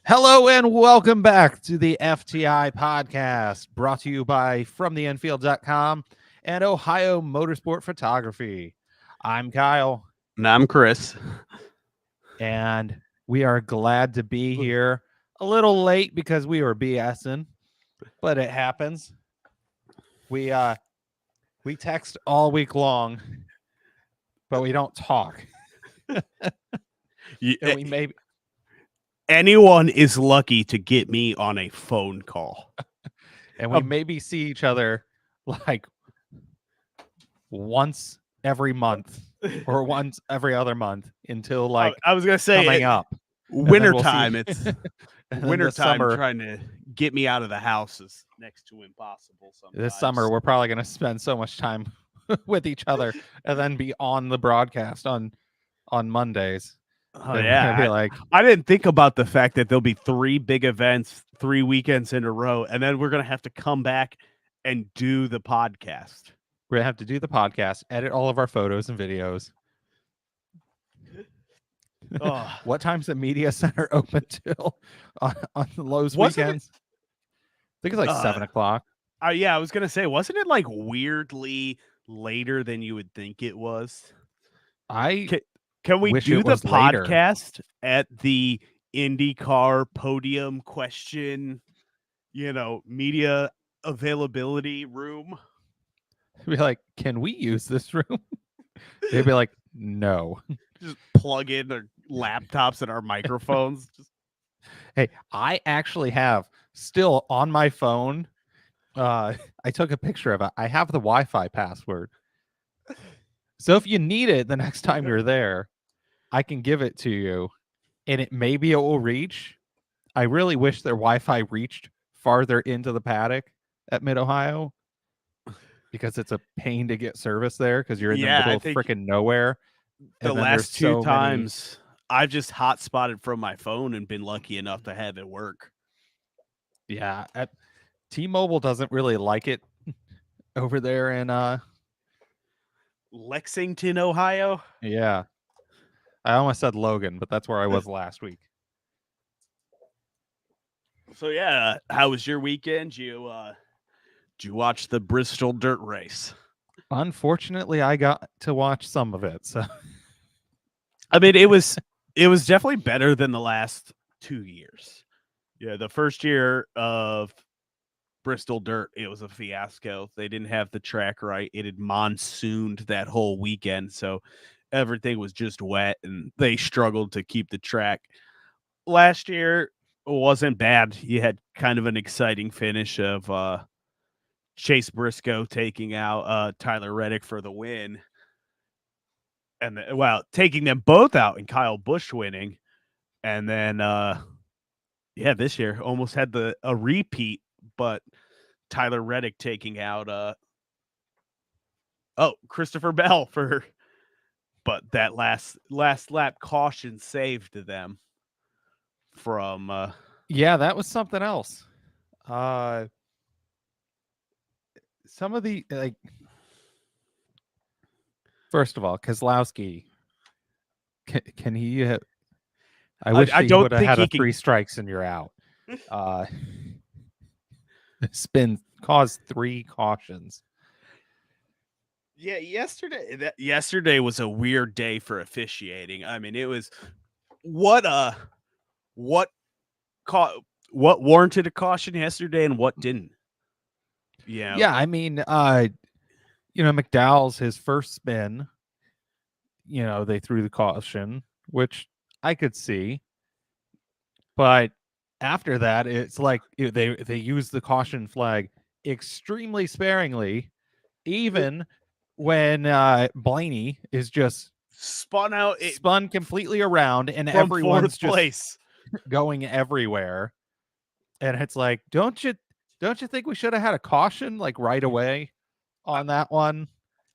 Hello and welcome back to the FTI Podcast, brought to you by FromTheInfield.com and Ohio Motorsport Photography. I'm Kyle, And I'm Chris. and we are glad to be here. A little late because we were BSing, but it happens. We text all week long, but we don't talk. And we maybe Anyone is lucky to get me on a phone call. and we maybe see each other like once every month or once every other month until like I was gonna say coming up wintertime. We'll It's and wintertime. summer, trying to get me out of the house is next to impossible. Sometimes. this summer we're probably going to spend so much time with each other and then be on the broadcast on Mondays. Oh yeah, be like, I didn't think about the fact that there'll be 3 big events 3 weekends in a row, and then we're gonna have to come back and do the podcast. We're gonna have to do the podcast, edit all of our photos and videos. What time's the media center open till on those weekends? I think it's like 7 o'clock. Yeah, I was gonna say, wasn't it like weirdly later than you would think it was? Can we do the podcast at the IndyCar podium question, media availability room? Be like, can we use this room? They'd be like, no. Just plug in our laptops and our microphones. Hey, I actually have still on my phone. I took a picture of it. I have the Wi-Fi password. So if you need it the next time you're there, I can give it to you, and maybe it will reach. I really wish their Wi-Fi reached farther into the paddock at Mid-Ohio, because it's a pain to get service there because you're in the middle of freaking nowhere. The last 2 times I've just hotspotted from my phone and been lucky enough to have it work. Yeah, T-Mobile doesn't really like it over there in Lexington, Ohio. Yeah. I almost said Logan, but that's where I was last week. So yeah, how was your weekend? Did you watch the Bristol Dirt race? Unfortunately, I got to watch some of it. So I mean, it was definitely better than the last 2 years. Yeah, the first year of Bristol Dirt, it was a fiasco. They didn't have the track right. It had monsooned that whole weekend, so everything was just wet, and they struggled to keep the track. Last year wasn't bad. You had kind of an exciting finish of Chase Briscoe taking out Tyler Reddick for the win. And taking them both out and Kyle Busch winning. And then this year almost had a repeat, but Tyler Reddick taking out Christopher Bell but that last lap caution saved them from that was something else. Some of the first of all, Keselowski, can he I wish he would have had 3 strikes and you're out. Spin caused 3 cautions. Yeah, yesterday was a weird day for officiating. I mean, it was what warranted a caution yesterday and what didn't. Yeah, I mean, McDowell's his first spin, they threw the caution, which I could see. But after that, it's like they use the caution flag extremely sparingly, even when Blaney is just spun completely around, and everyone's just going everywhere. And it's like, don't you think we should have had a caution like right away on that one?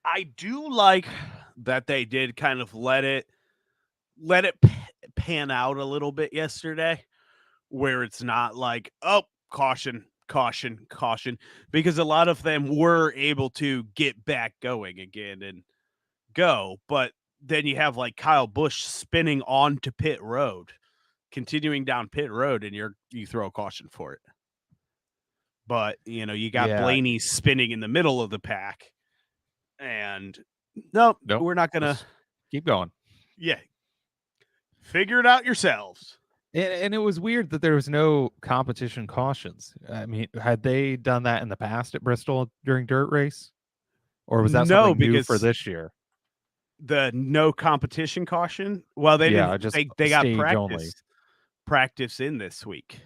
I do like that they did kind of let it pan out a little bit yesterday, where it's not like, oh, caution, because a lot of them were able to get back going again and go. But then you have like Kyle Busch spinning onto pit road continuing down pit road and you throw a caution for it. But, you got Yeah. Blaney spinning in the middle of the pack. And nope. We're not going to keep going. Yeah. Figure it out yourselves. And it was weird that there was no competition cautions. I mean, had they done that in the past at Bristol during dirt race? Or was that something new for this year? The no competition caution? Well, they didn't. Just they got practice in this week.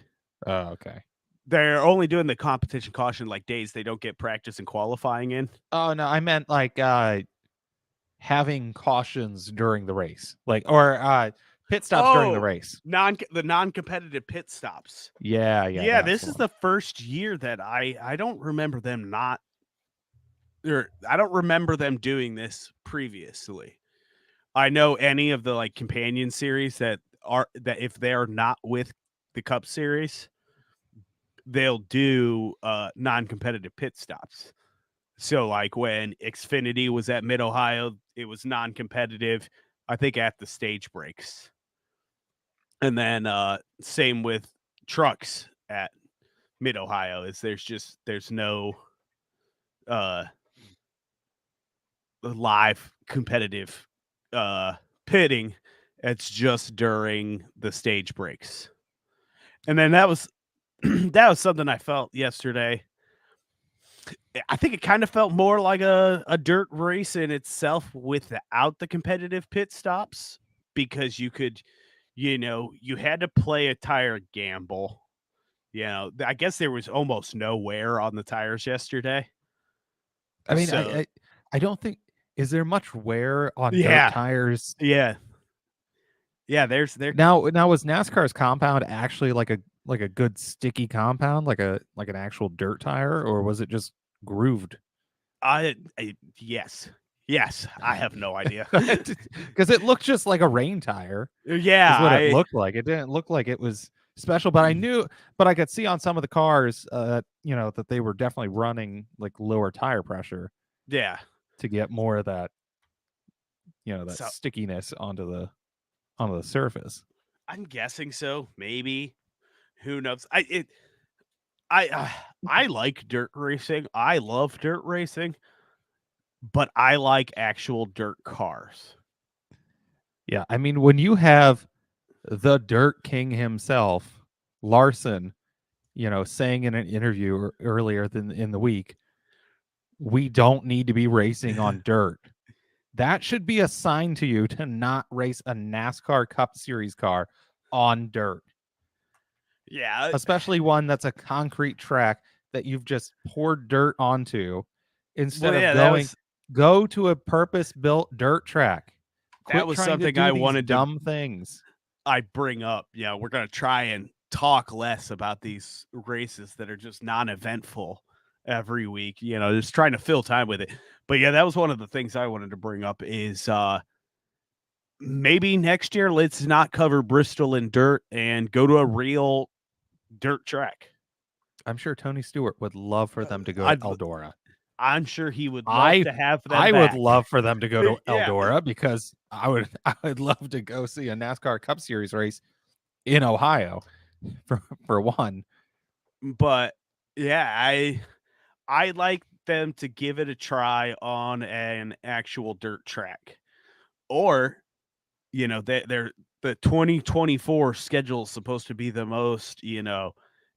Oh, okay. They're only doing the competition caution like days they don't get practice and qualifying in. Oh no, I meant like having cautions during the race, or pit stops during the race. The non-competitive pit stops. Yeah. This is the first year that I don't remember them not. I don't remember them doing this previously. I know any of the like companion series that if they're not with the Cup Series, they'll do non-competitive pit stops. So like when Xfinity was at Mid-Ohio, it was non-competitive, I think at the stage breaks. And then same with trucks at Mid-Ohio is there's no live competitive pitting. It's just during the stage breaks. And then that was that was something I felt yesterday. I think it kind of felt more like a dirt race in itself without the competitive pit stops, because you could, you had to play a tire gamble. I guess there was almost no wear on the tires yesterday. I mean, I don't think, is there much wear on dirt tires? Yeah. There's now was NASCAR's compound actually like a good sticky compound, like an actual dirt tire, or was it just grooved? Yes, I have no idea, because it looked just like a rain tire. Yeah, is what it looked like. It didn't look like it was special, but I could see on some of the cars, that they were definitely running like lower tire pressure. Yeah, to get more of that, stickiness onto the surface. I'm guessing so. Maybe. Who knows? I like dirt racing. I love dirt racing, but I like actual dirt cars. Yeah, I mean, when you have the Dirt King himself, Larson, saying in an interview earlier in the week, we don't need to be racing on dirt. That should be a sign to you to not race a NASCAR Cup Series car on dirt. Yeah. Especially one that's a concrete track that you've just poured dirt onto instead of go to a purpose-built dirt track. That was something I wanted dumb things. I bring up. We're going to try and talk less about these races that are just non-eventful every week, just trying to fill time with it. But yeah, that was one of the things I wanted to bring up is maybe next year, let's not cover Bristol in dirt and go to a real dirt track. I'm sure Tony Stewart would love for them to go to Eldora. I'm sure he would love to have them I back. would love for them to go to Eldora because I would love to go see a NASCAR Cup Series race in Ohio for one. But yeah, I like them to give it a try on an actual dirt track. Or, they're the 2024 schedule is supposed to be the most,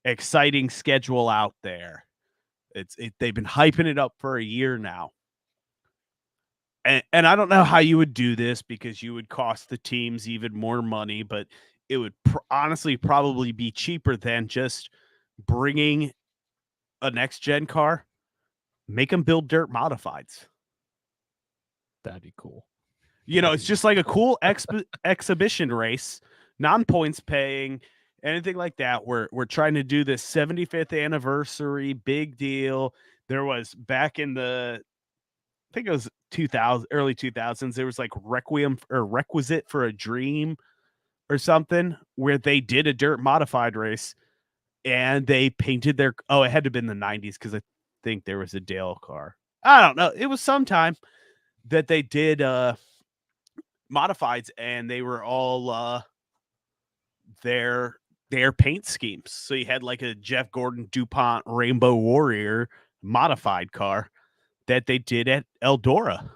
exciting schedule out there. They've been hyping it up for a year now. And I don't know how you would do this because you would cost the teams even more money, but it would honestly probably be cheaper than just bringing a next gen car, make them build dirt modifieds. That'd be cool. It's just like a cool exhibition race, non-points paying, anything like that. We're trying to do this 75th anniversary, big deal. There was back in the, I think it was early 2000s, there was like Requiem or Requisite for a Dream or something where they did a dirt modified race and they painted it had to have been the 90s because I think there was a Dale car. I don't know. It was sometime that they did modifieds and they were all their paint schemes. So you had like a Jeff Gordon DuPont Rainbow Warrior modified car that they did at Eldora.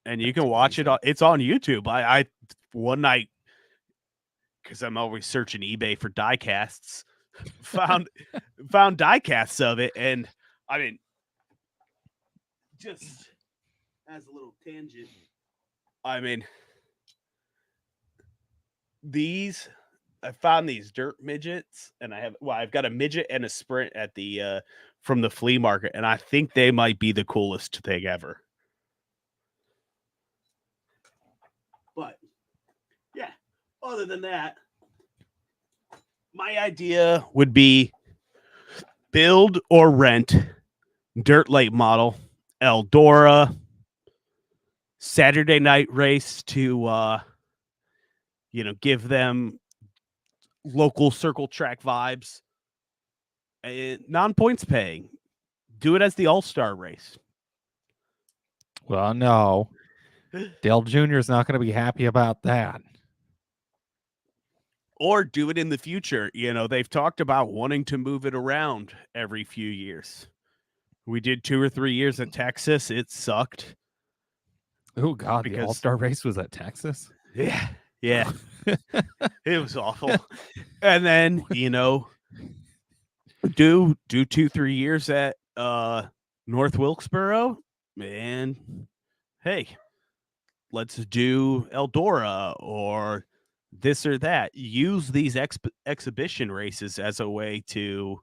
And you can watch it. It's on YouTube. I one night, because I'm always searching eBay for die casts, found die casts of it. And I mean, just as a little tangent, I mean, I found these dirt midgets, and I've got a midget and a sprint at the from the flea market, and I think they might be the coolest thing ever. But yeah, other than that, my idea would be build or rent dirt late model Eldora Saturday night race to give them local circle track vibes, and non-points paying. Do it as the all-star race. Well, no. Dale Jr. is not going to be happy about that. Or do it in the future. They've talked about wanting to move it around every few years. We did 2 or 3 years at Texas. It sucked. Oh, God, the all-star race was at Texas? Yeah. It was awful. And then, do 2-3 years at North Wilkesboro, and hey, let's do Eldora or this or that. Use these exhibition races as a way to,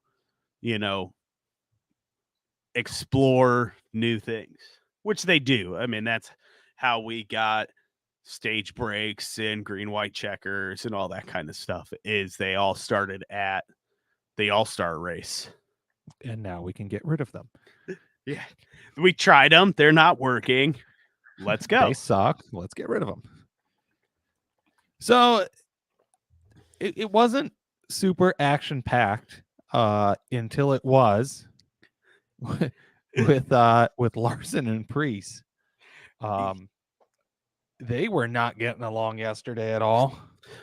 explore new things, which they do. I mean, that's how we got stage breaks and green, white checkers and all that kind of stuff, is they all started at the all-star race. And now we can get rid of them. Yeah. We tried them. They're not working. Let's go. They suck. Let's get rid of them. So it wasn't super action-packed until it was with Larson and Priest. They were not getting along yesterday at all.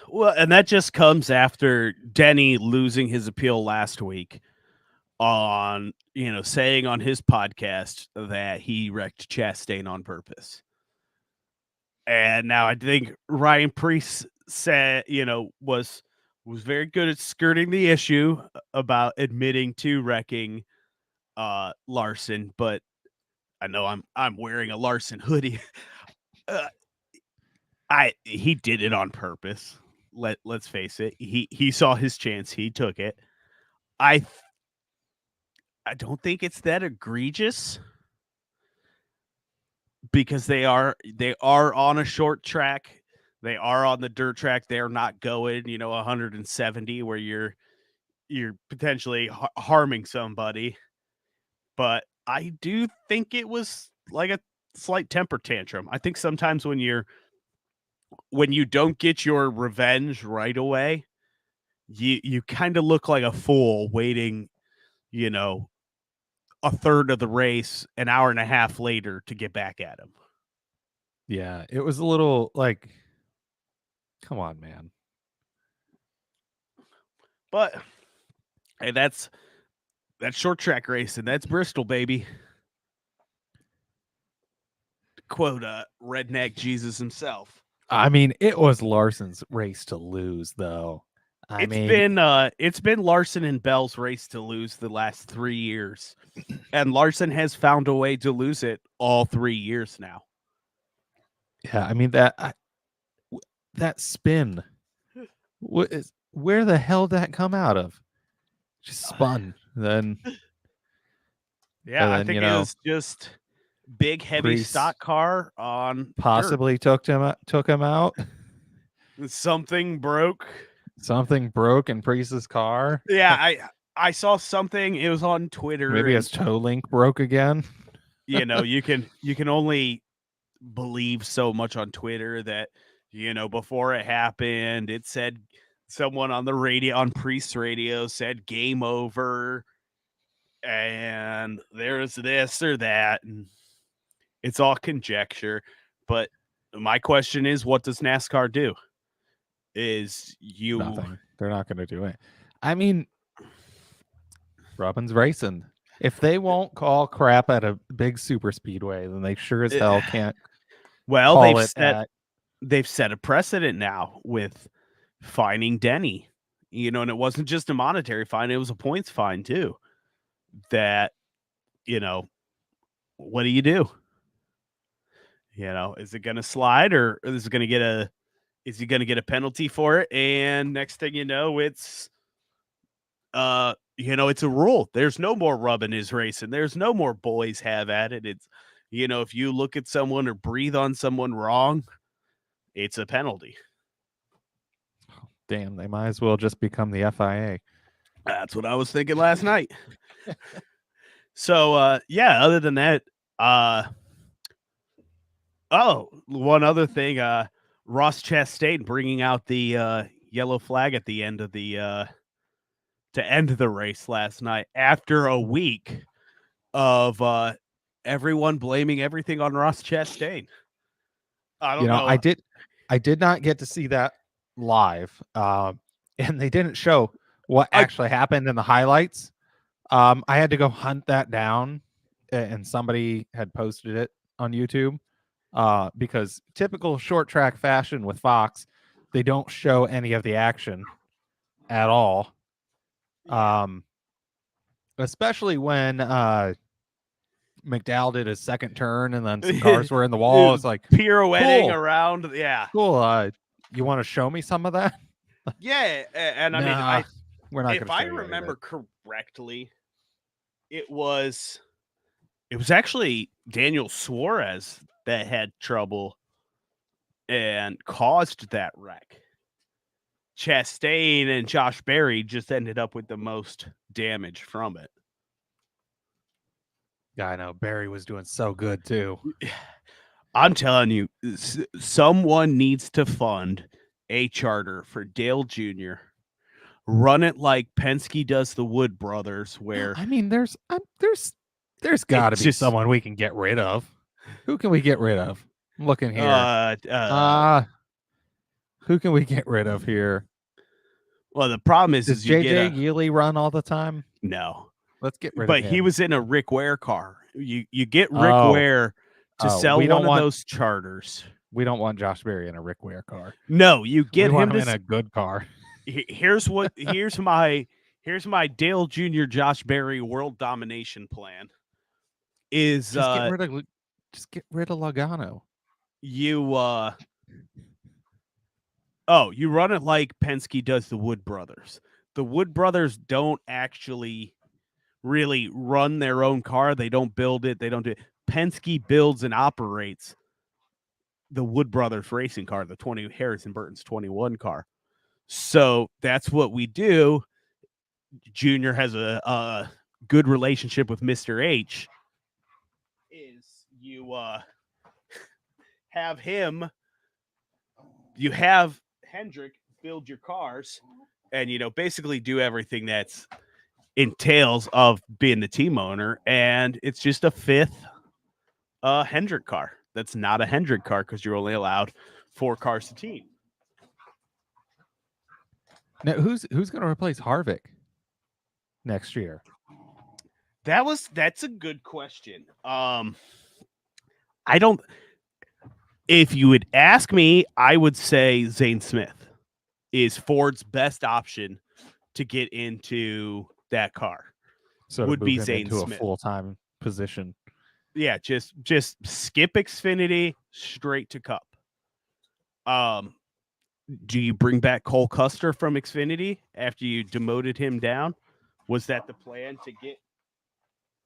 Well, and that just comes after Denny losing his appeal last week on, saying on his podcast that he wrecked Chastain on purpose. And now I think Ryan Priest said, was very good at skirting the issue about admitting to wrecking Larson, but I know I'm wearing a Larson hoodie. He did it on purpose. Let's face it. He saw his chance. He took it. I don't think it's that egregious, because they are on a short track. They are on the dirt track. They're not going, 170 where you're potentially harming somebody. But I do think it was like a slight temper tantrum. I think sometimes when you don't get your revenge right away, you kind of look like a fool waiting, a third of the race, an hour and a half later, to get back at him. Yeah, it was a little like, come on, man. But hey, that's short track racing. That's Bristol, baby. To quote redneck Jesus himself. I mean, it was Larson's race to lose, though. It's been Larson and Bell's race to lose the last 3 years, and Larson has found a way to lose it all 3 years now. Yeah, I mean that spin. Where the hell did that come out of? Just spun. Then I think it was just big heavy Priest stock car on possibly dirt. took him out. Something broke. Something broke in Priest's car. Yeah, I saw something. It was on Twitter. Maybe his toe link broke again. You can only believe so much on Twitter that, before it happened, it said someone on the radio, on Priest's radio, said game over, and there's this or that, and it's all conjecture. But my question is, what does NASCAR do? is you. Nothing. They're not going to do it. I mean, Rubbin's racing. If they won't call crap at a big super speedway, then they sure as hell can't Well, call it at. they've set a precedent now with fining Denny. And it wasn't just a monetary fine; it was a points fine too. That, what do you do? Is it going to slide, or is it going to get is he going to get a penalty for it? And next thing you know, it's it's a rule. There's no more rubbing his racing. There's no more boys have at it. It's, if you look at someone or breathe on someone wrong, it's a penalty. Damn, they might as well just become the FIA. That's what I was thinking last night. So, other than that, one other thing, Ross Chastain bringing out the yellow flag at the end of the to end the race last night after a week of everyone blaming everything on Ross Chastain. I don't know. I did not get to see that live, and they didn't show what actually happened in the highlights. I had to go hunt that down, and somebody had posted it on YouTube. Because typical short track fashion with Fox, they don't show any of the action at all. Especially when McDowell did his second turn and then some cars were in the wall. It's like pirouetting around. Yeah. Cool. You want to show me some of that? Yeah. And we're not going to. If I remember correctly, it was actually Daniel Suarez that had trouble and caused that wreck. Chastain and Josh Berry just ended up with the most damage from it. Yeah, I know. Berry was doing so good too. I'm telling you, someone needs to fund a charter for Dale Jr. Run it like Penske does the Wood Brothers, where I mean, there's got to be someone we can get rid of. Who can we get rid of? I'm looking here. Who can we get rid of here? Well, the problem is JJ Yealy run all the time? No. Let's get rid of him. But he was in a Rick Ware car. You get Rick Ware to sell one of those charters. We don't want Josh Berry in a Rick Ware car. No, you get him in a good car. Here's my Dale Jr. Josh Berry world domination plan. Is just get rid of Logano. You you run it like Penske does the Wood Brothers. The Wood Brothers don't actually really run their own car. They don't build it. They don't do it. Penske builds and operates the Wood Brothers racing car, the Harrison Burton's 21 car. So that's what we do. Junior has a good relationship with Mr. H. Is you have him, you have Hendrick build your cars and, basically do everything that's entails of being the team owner. And it's just a fifth Hendrick car. That's not a Hendrick car because you're only allowed 4 cars to team. Now, who's going to replace Harvick next year? That's a good question. If you would ask me, I would say Zane Smith is Ford's best option to get into that car. So would be Zane Smith, a full-time position. Yeah, just skip Xfinity straight to Cup. Do you bring back Cole Custer from Xfinity after you demoted him down? Was that the plan to get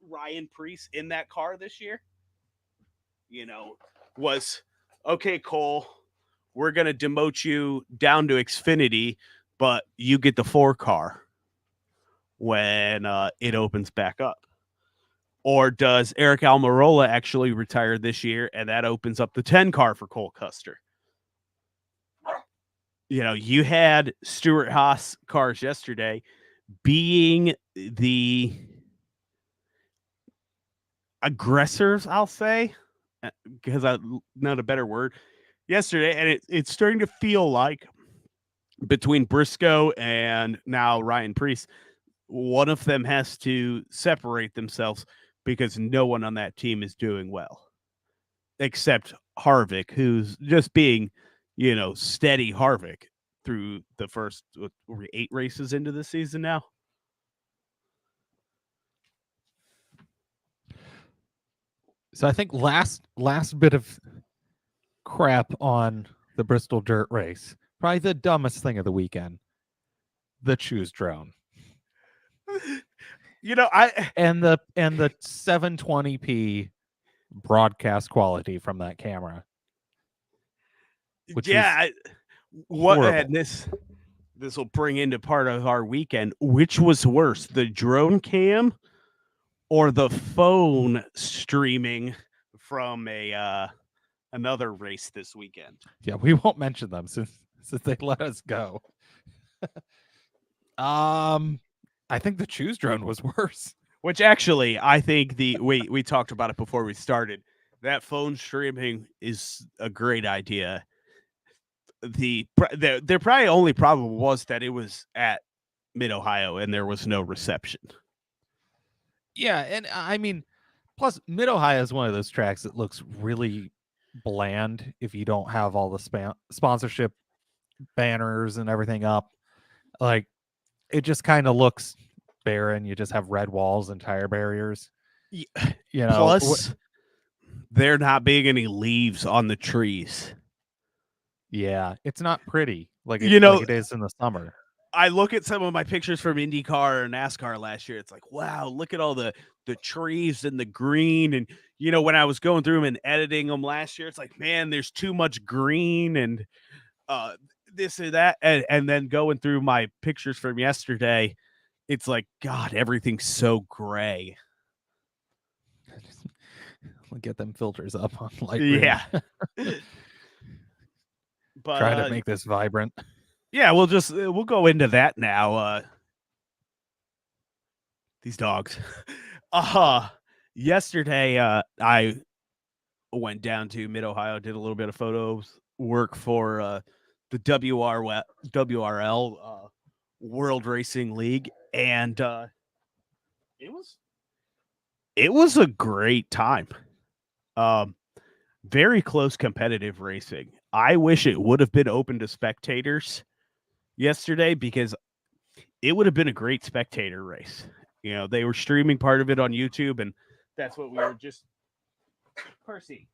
Ryan Preece in that car this year? Okay, Cole, we're going to demote you down to Xfinity, but you get the 4 car when it opens back up. Or does Eric Almirola actually retire this year and that opens up the 10 car for Cole Custer? You had Stuart Haas cars yesterday being the aggressors, I'll say, because I not a better word, yesterday, and it's starting to feel like between Briscoe and now Ryan Preece, one of them has to separate themselves because no one on that team is doing well, except Harvick, who's just being, steady Harvick through the first 8 races into the season now. So I think last bit of crap on the Bristol Dirt race, probably the dumbest thing of the weekend, the choose drone. And the 720p broadcast quality from that camera. Which this will bring into part of our weekend. Which was worse, the drone cam or the phone streaming from another race this weekend? Yeah, we won't mention them since they let us go. I think the choose drone was worse. Which actually, I think we talked about it before we started. That phone streaming is a great idea. Their probably only problem was that it was at Mid-Ohio and there was no reception. Yeah, and I mean, plus Mid-Ohio is one of those tracks that looks really bland if you don't have all the sponsorship banners and everything up. Like, it just kind of looks barren. You just have red walls and tire barriers. Plus, there not being any leaves on the trees. Yeah, it's not pretty like it is in the summer. I look at some of my pictures from IndyCar and NASCAR last year. It's like, wow, look at all the trees and the green. And, when I was going through them and editing them last year, it's like, man, there's too much green and this and that. And then going through my pictures from yesterday, it's like, God, everything's so gray. We'll get them filters up on Lightroom. Yeah. But try to make this vibrant. Yeah, we'll go into that now. These dogs. Yesterday, I went down to Mid-Ohio, did a little bit of photos work for the WRL World Racing League, and it was a great time. Very close competitive racing. I wish it would have been open to spectators yesterday because it would have been a great spectator race. They were streaming part of it on YouTube, and that's what we were just Percy.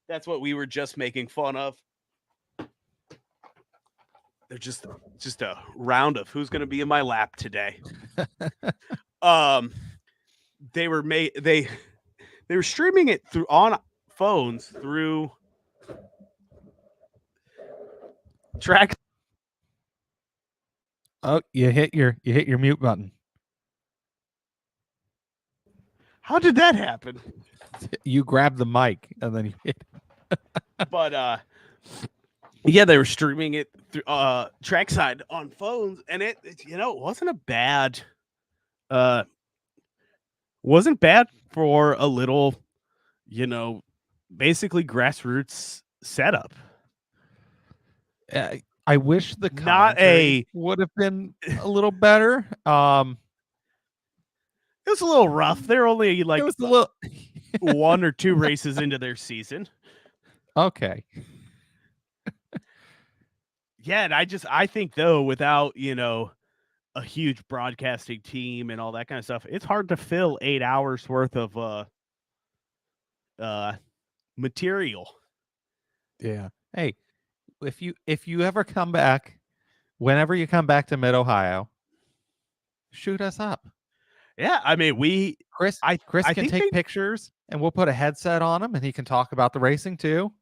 That's what we were just making fun of. They're just a round of who's going to be in my lap today. They were streaming it through on phones through track. Oh, you hit your mute button. How did that happen? You grabbed the mic and then you hit. But yeah, they were streaming it through trackside on phones, and it wasn't bad for a little, basically grassroots setup. I wish the commentary would have been a little better. It was a little rough. They're only like it was a little 1 or 2 races into their season. Okay. Yeah, and I think though, without a huge broadcasting team and all that kind of stuff, it's hard to fill 8 hours worth of material. Yeah. Hey, if you ever come back, whenever you come back to Mid-Ohio, shoot us up. Yeah, I mean, Chris can take pictures, and we'll put a headset on him, and he can talk about the racing too.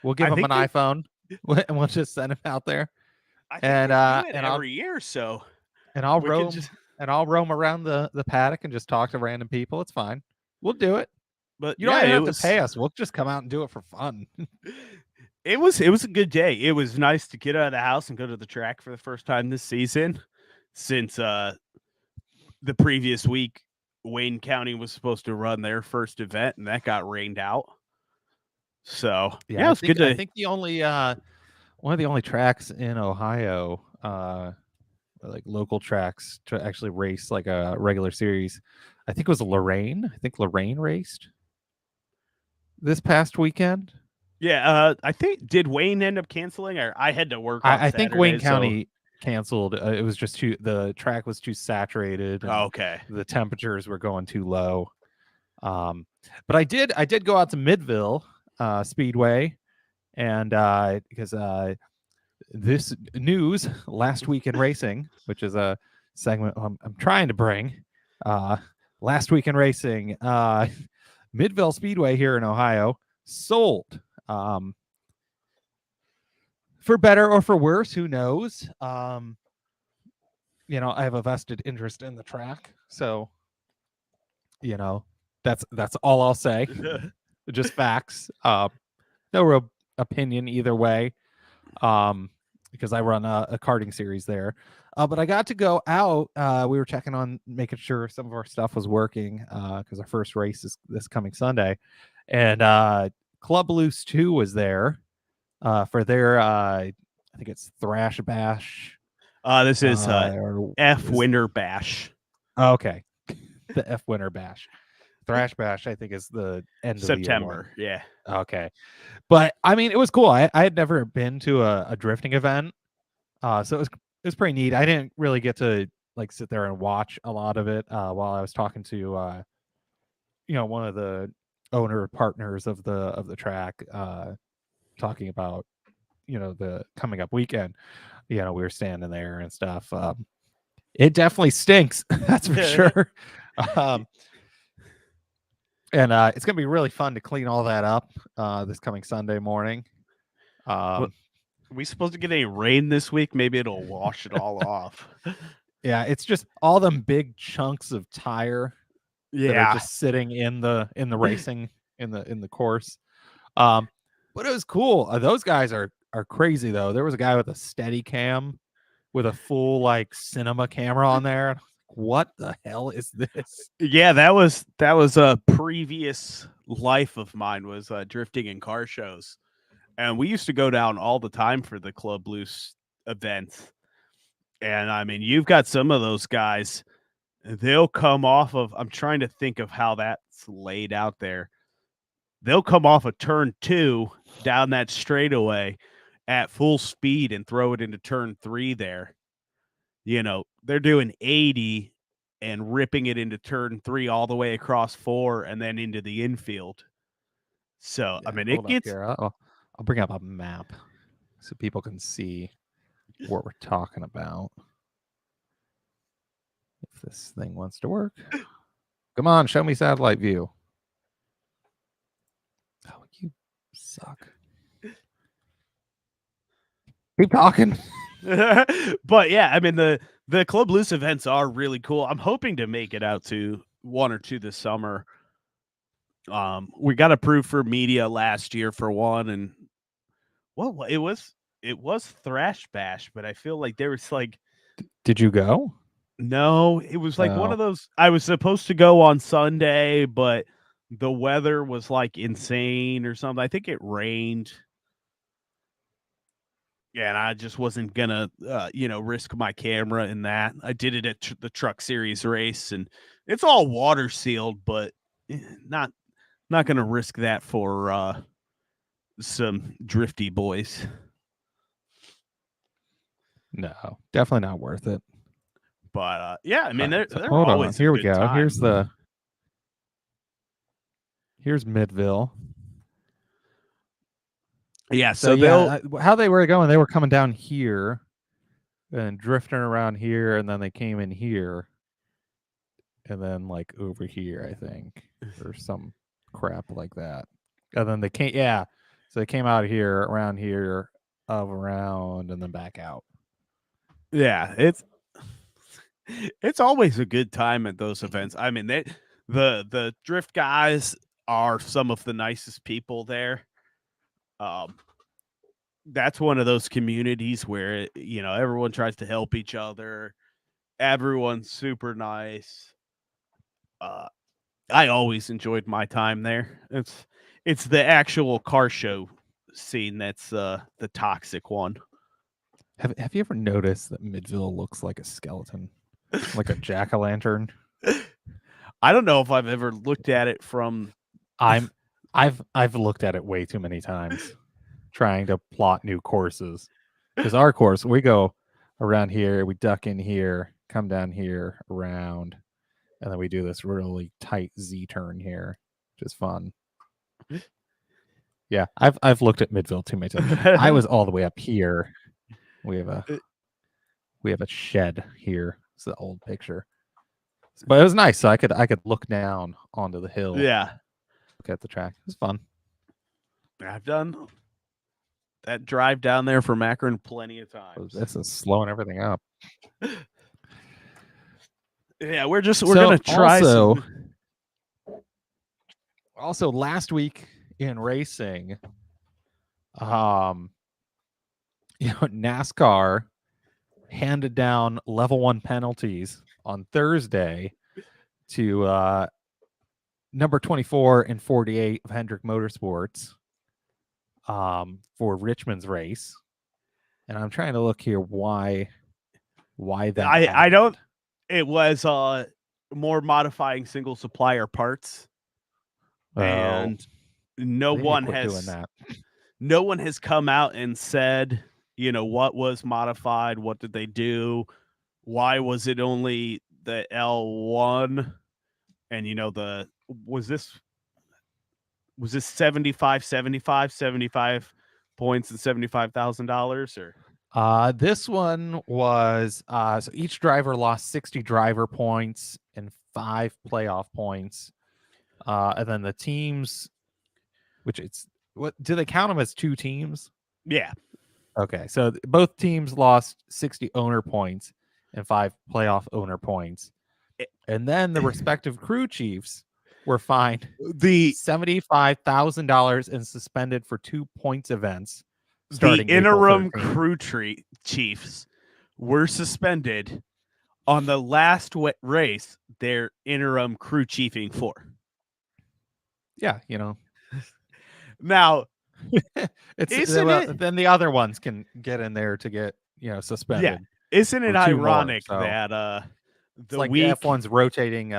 We'll give him an iPhone, and we'll just send him out there. And every year or so. And I'll roam around the paddock and just talk to random people. It's fine. We'll do it. But you don't even have to pay us. We'll just come out and do it for fun. It was a good day. It was nice to get out of the house and go to the track for the first time this season since the previous week Wayne County was supposed to run their first event and that got rained out. So yeah, it was good. I think the only one of the only tracks in Ohio, like local tracks to actually race like a regular series. I think it was Lorraine. I think Lorraine raced this past weekend. Yeah, I think did Wayne end up canceling, or I had to work on I think Wayne Saturday, so County canceled. It was just the track was too saturated and okay. the temperatures were going too low. But I did go out to Midville Speedway, and because this news last week in racing, which is a segment I'm trying to bring. Last week in racing, Midville Speedway here in Ohio sold. For better or for worse, who knows? You know, I have a vested interest in the track, so you know that's all I'll say. Just facts. No real opinion either way. Because I run a karting series there. But I got to go out. We were checking on making sure some of our stuff was working because our first race is this coming Sunday. And Club Loose 2 was there for their, I think it's Thrash Bash. This is Or F Winter Bash. Okay. The F Winter Bash. Thrash Bash, I think, is the end of the year September. one. Yeah. Okay. But I mean, it was cool. I had never been to a drifting event. So it was pretty neat. I didn't really get to like sit there and watch a lot of it while I was talking to you know, one of the owner partners of the track talking about, you know, the coming up weekend. You know, we were standing there and stuff. It definitely stinks, that's for sure. Um, and it's gonna be really fun to clean all that up this coming Sunday morning. Are we supposed to get any rain this week? Maybe it'll wash it all off. Yeah, it's just all them big chunks of tire that are just sitting in the racing in the course. But it was cool. Those guys are crazy though. There was a guy with a steady cam with a full like cinema camera on there. What the hell is this? Yeah, that was a previous life of mine, was drifting in car shows. And we used to go down all the time for the Club Loose events. And I mean, you've got some of those guys, they'll come off of, I'm trying to think of how that's laid out there. They'll come off of turn 2 down that straightaway at full speed and throw it into turn 3 there. You know, they're doing 80 and ripping it into turn 3 all the way across 4 and then into the infield. So, Yeah, I mean, hold it up gets here. I'll bring up a map so people can see what we're talking about. If this thing wants to work. Come on, show me satellite view. Oh, you suck. Keep talking. But yeah, I mean, the Club Loose events are really cool. I'm hoping to make it out to 1 or 2 this summer. We got approved for media last year for one, and well, it was Thrash Bash, but I feel like there was like, Did you go? no, it was like one Oh. of those. I was supposed to go on Sunday, but the weather was like insane or something. I think it rained. Yeah, and I just wasn't gonna, risk my camera in that. I did it at the Truck Series race, and it's all water sealed, but not gonna risk that for some drifty boys. No, definitely not worth it. But yeah, I mean, they're hold on. always Here a we good go. time. Here's Midville. Yeah, So they'll how they were going, they were coming down here and drifting around here, and then they came in here, and then like over here, I think, or some crap like that. And then they came, yeah. So they came out here, around here, around, and then back out. yeah, it's always a good time at those events. I mean, the drift guys are some of the nicest people there. That's one of those communities where, everyone tries to help each other. Everyone's super nice. I always enjoyed my time there. It's the actual car show scene that's the toxic one. Have you ever noticed that Midville looks like a skeleton, like a jack-o'-lantern? I don't know if I've ever looked at it from. I've looked at it way too many times, trying to plot new courses. Because our course, we go around here, we duck in here, come down here, around, and then we do this really tight Z turn here, which is fun. Yeah, I've looked at Midville too many times. I was all the way up here. We have a shed here. It's the old picture, but it was nice. So I could look down onto the hill. Yeah, Look at the track. It was fun. I've done that drive down there from Akron plenty of times. This is slowing everything up. Yeah, we're gonna try some. Also, last week in racing, NASCAR handed down level 1 penalties on Thursday to number 24 and 48 of Hendrick Motorsports for Richmond's race. And I'm trying to look here why that I don't. It was more modifying single supplier parts, and no one has come out and said, what was modified, what did they do, why was it only the L1, and was this 75 points and $75,000 or? This one was so each driver lost 60 driver points and 5 playoff points. And then the teams, what do they count them as 2 teams? Yeah. Okay, so both teams lost 60 owner points and 5 playoff owner points. And then the respective crew chiefs were fined the $75,000 and suspended for 2 points events. The interim crew chiefs were suspended on the last race they're interim crew chiefing for. Yeah, Now then the other ones can get in there to get suspended. Yeah, isn't it ironic that the like week F1's rotating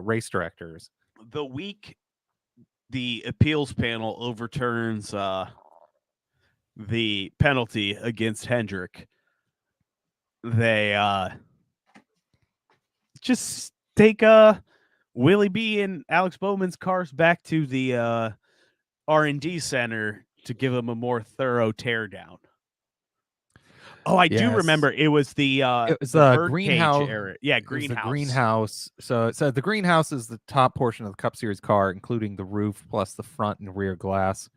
race directors? The week the appeals panel overturns the penalty against Hendrick, they just take Willie B and Alex Bowman's cars back to the R&D center to give them a more thorough teardown. Oh, I do remember it was the greenhouse area. Yeah, greenhouse. The greenhouse. So the greenhouse is the top portion of the Cup Series car, including the roof plus the front and rear glass.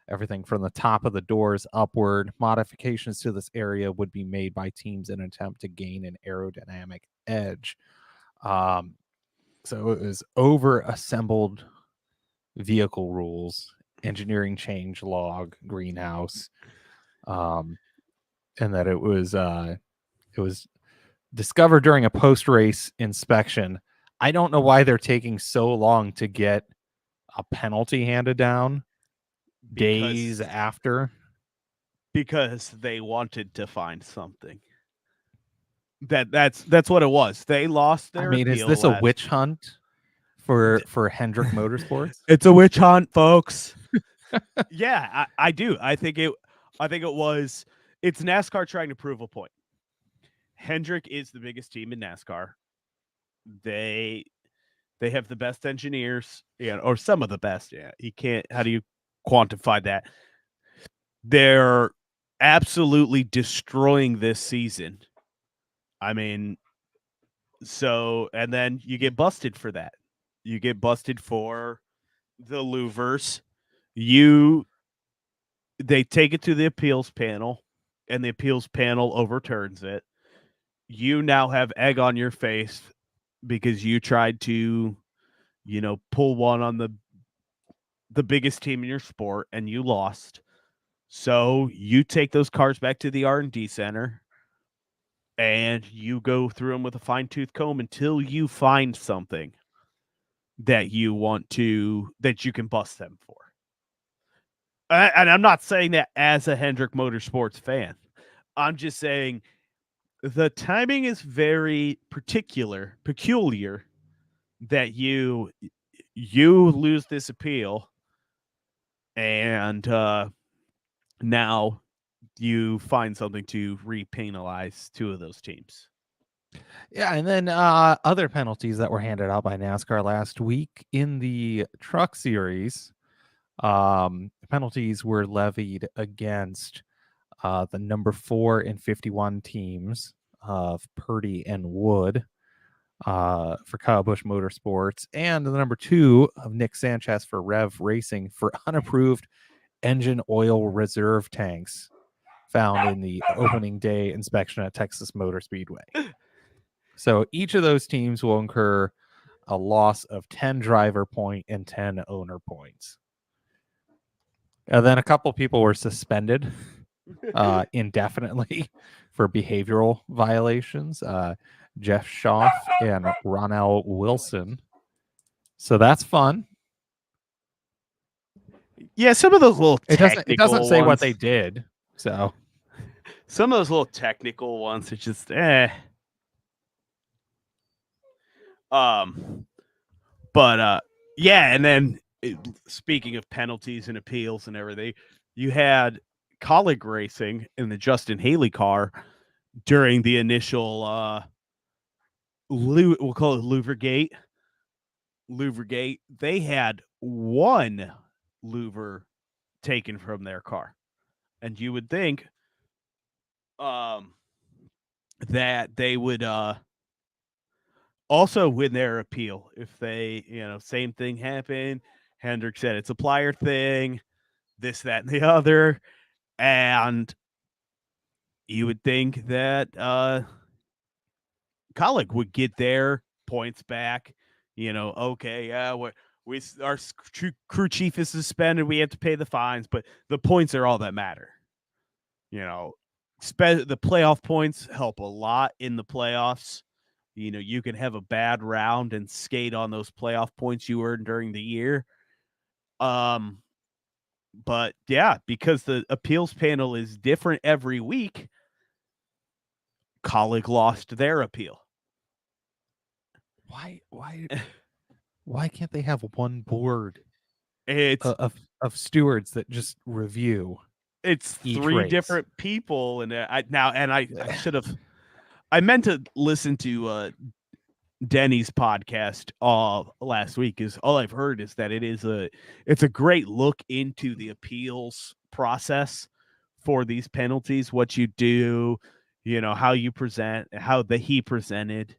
Everything from the top of the doors upward. Modifications to this area would be made by teams in an attempt to gain an aerodynamic edge. So it was over-assembled vehicle rules, engineering change log, greenhouse, and that it was discovered during a post-race inspection. I don't know why they're taking so long to get a penalty handed down days after. Because they wanted to find something. That's what it was. They lost their appeal. Is this a witch hunt for Hendrick Motorsports? It's a witch hunt, folks. Yeah, I do. I think it was. It's NASCAR trying to prove a point. Hendrick is the biggest team in NASCAR. They have the best engineers, or some of the best. Yeah, you can't. How do you quantify that? They're absolutely destroying this season. And then you get busted for that. You get busted for the louvers. They take it to the appeals panel, and the appeals panel overturns it. You now have egg on your face because you tried to, pull one on the biggest team in your sport, and you lost. So you take those cars back to the R&D center, and you go through them with a fine-tooth comb until you find something that you can bust them for. And I'm not saying that as a Hendrick Motorsports fan. I'm just saying the timing is very peculiar that you lose this appeal and now you find something to repenalize two of those teams. Yeah, and then other penalties that were handed out by NASCAR last week in the Truck Series. Penalties were levied against the number 4 and 51 teams of Purdy and Wood for Kyle Busch Motorsports, and the number 2 of Nick Sanchez for Rev Racing for unapproved engine oil reserve tanks found in the opening day inspection at Texas Motor Speedway. So each of those teams will incur a loss of 10 driver point and 10 owner points. And then a couple people were suspended indefinitely for behavioral violations. Jeff Schaff and Ronell Wilson. So that's fun. Yeah, some of those little it doesn't say ones, what they did. So some of those little technical ones are just But yeah, and then speaking of penalties and appeals and everything, you had colleague racing in the Justin Haley car during the initial we'll call it Louvergate. They had one louver taken from their car, and you would think that they would also win their appeal if they, same thing happened. Hendrick said it's a plier thing, this, that, and the other, and you would think that Colleague would get their points back. Okay, yeah, our crew chief is suspended. We have to pay the fines, but the points are all that matter. The playoff points help a lot in the playoffs. You can have a bad round and skate on those playoff points you earned during the year. But yeah, because the appeals panel is different every week, Colleague lost their appeal. Why can't they have one board of stewards that just review? It's 3 different people, and I should have. I meant to listen to Denny's podcast last week. Is all I've heard is that it's a great look into the appeals process for these penalties, what you do, how you present, how he presented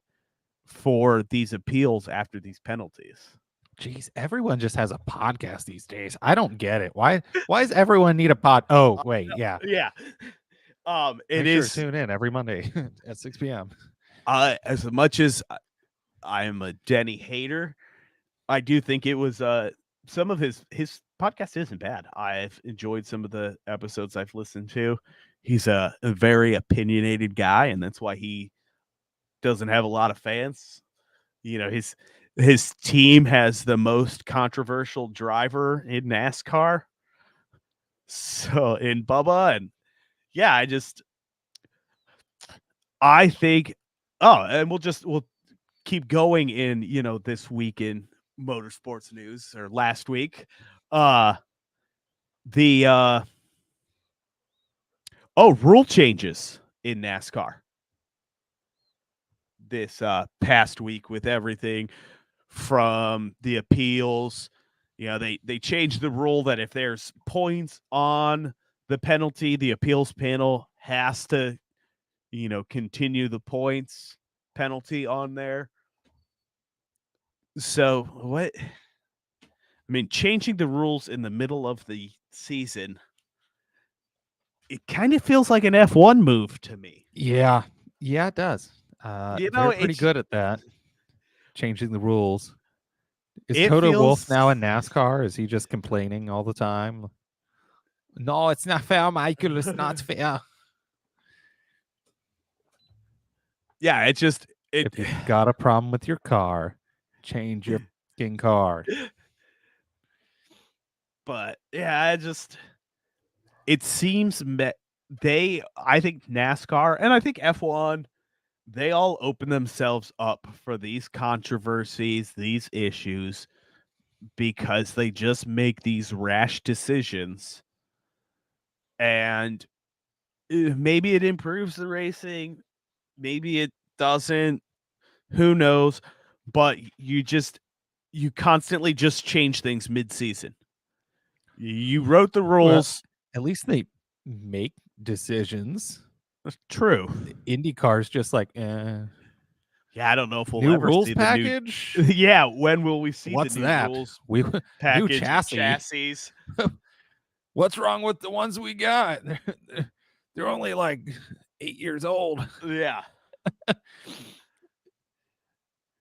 for these appeals after these penalties. Jeez, everyone just has a podcast these days. I don't get it. Why does everyone need a pod? Oh, wait, yeah. Yeah. Make sure to tune in every Monday at 6 p.m. As much as I am a Denny hater, I do think it was some of his podcast isn't bad. I've enjoyed some of the episodes I've listened to. He's a very opinionated guy, and that's why he doesn't have a lot of fans. His team has the most controversial driver in NASCAR. So in Bubba, and yeah, I think, and we'll keep going in, this week in motorsports news, or last week. Rule changes in NASCAR this past week, with everything from the appeals. They changed the rule that if there's points on the penalty, the appeals panel has to, continue the points penalty on there. So changing the rules in the middle of the season, it kind of feels like an F1 move to me. Yeah, it does. They're pretty good at that, changing the rules. Is Toto Wolff now in NASCAR? Is he just complaining all the time? No, it's not fair, Michael. It's not fair. Yeah, if you've got a problem with your car, change your fucking car. But yeah, it seems I think NASCAR and I think F1, they all open themselves up for these controversies, these issues, because they just make these rash decisions. And maybe it improves the racing, maybe it doesn't, who knows, but you constantly just change things mid-season. You wrote the rules. At least they make decisions. True. IndyCar's just like, Yeah, I don't know if we'll new ever rules see package. the new. Yeah, when will we see What's the new that? rules New package chassis. What's wrong with the ones we got? They're only like 8 years old. Yeah.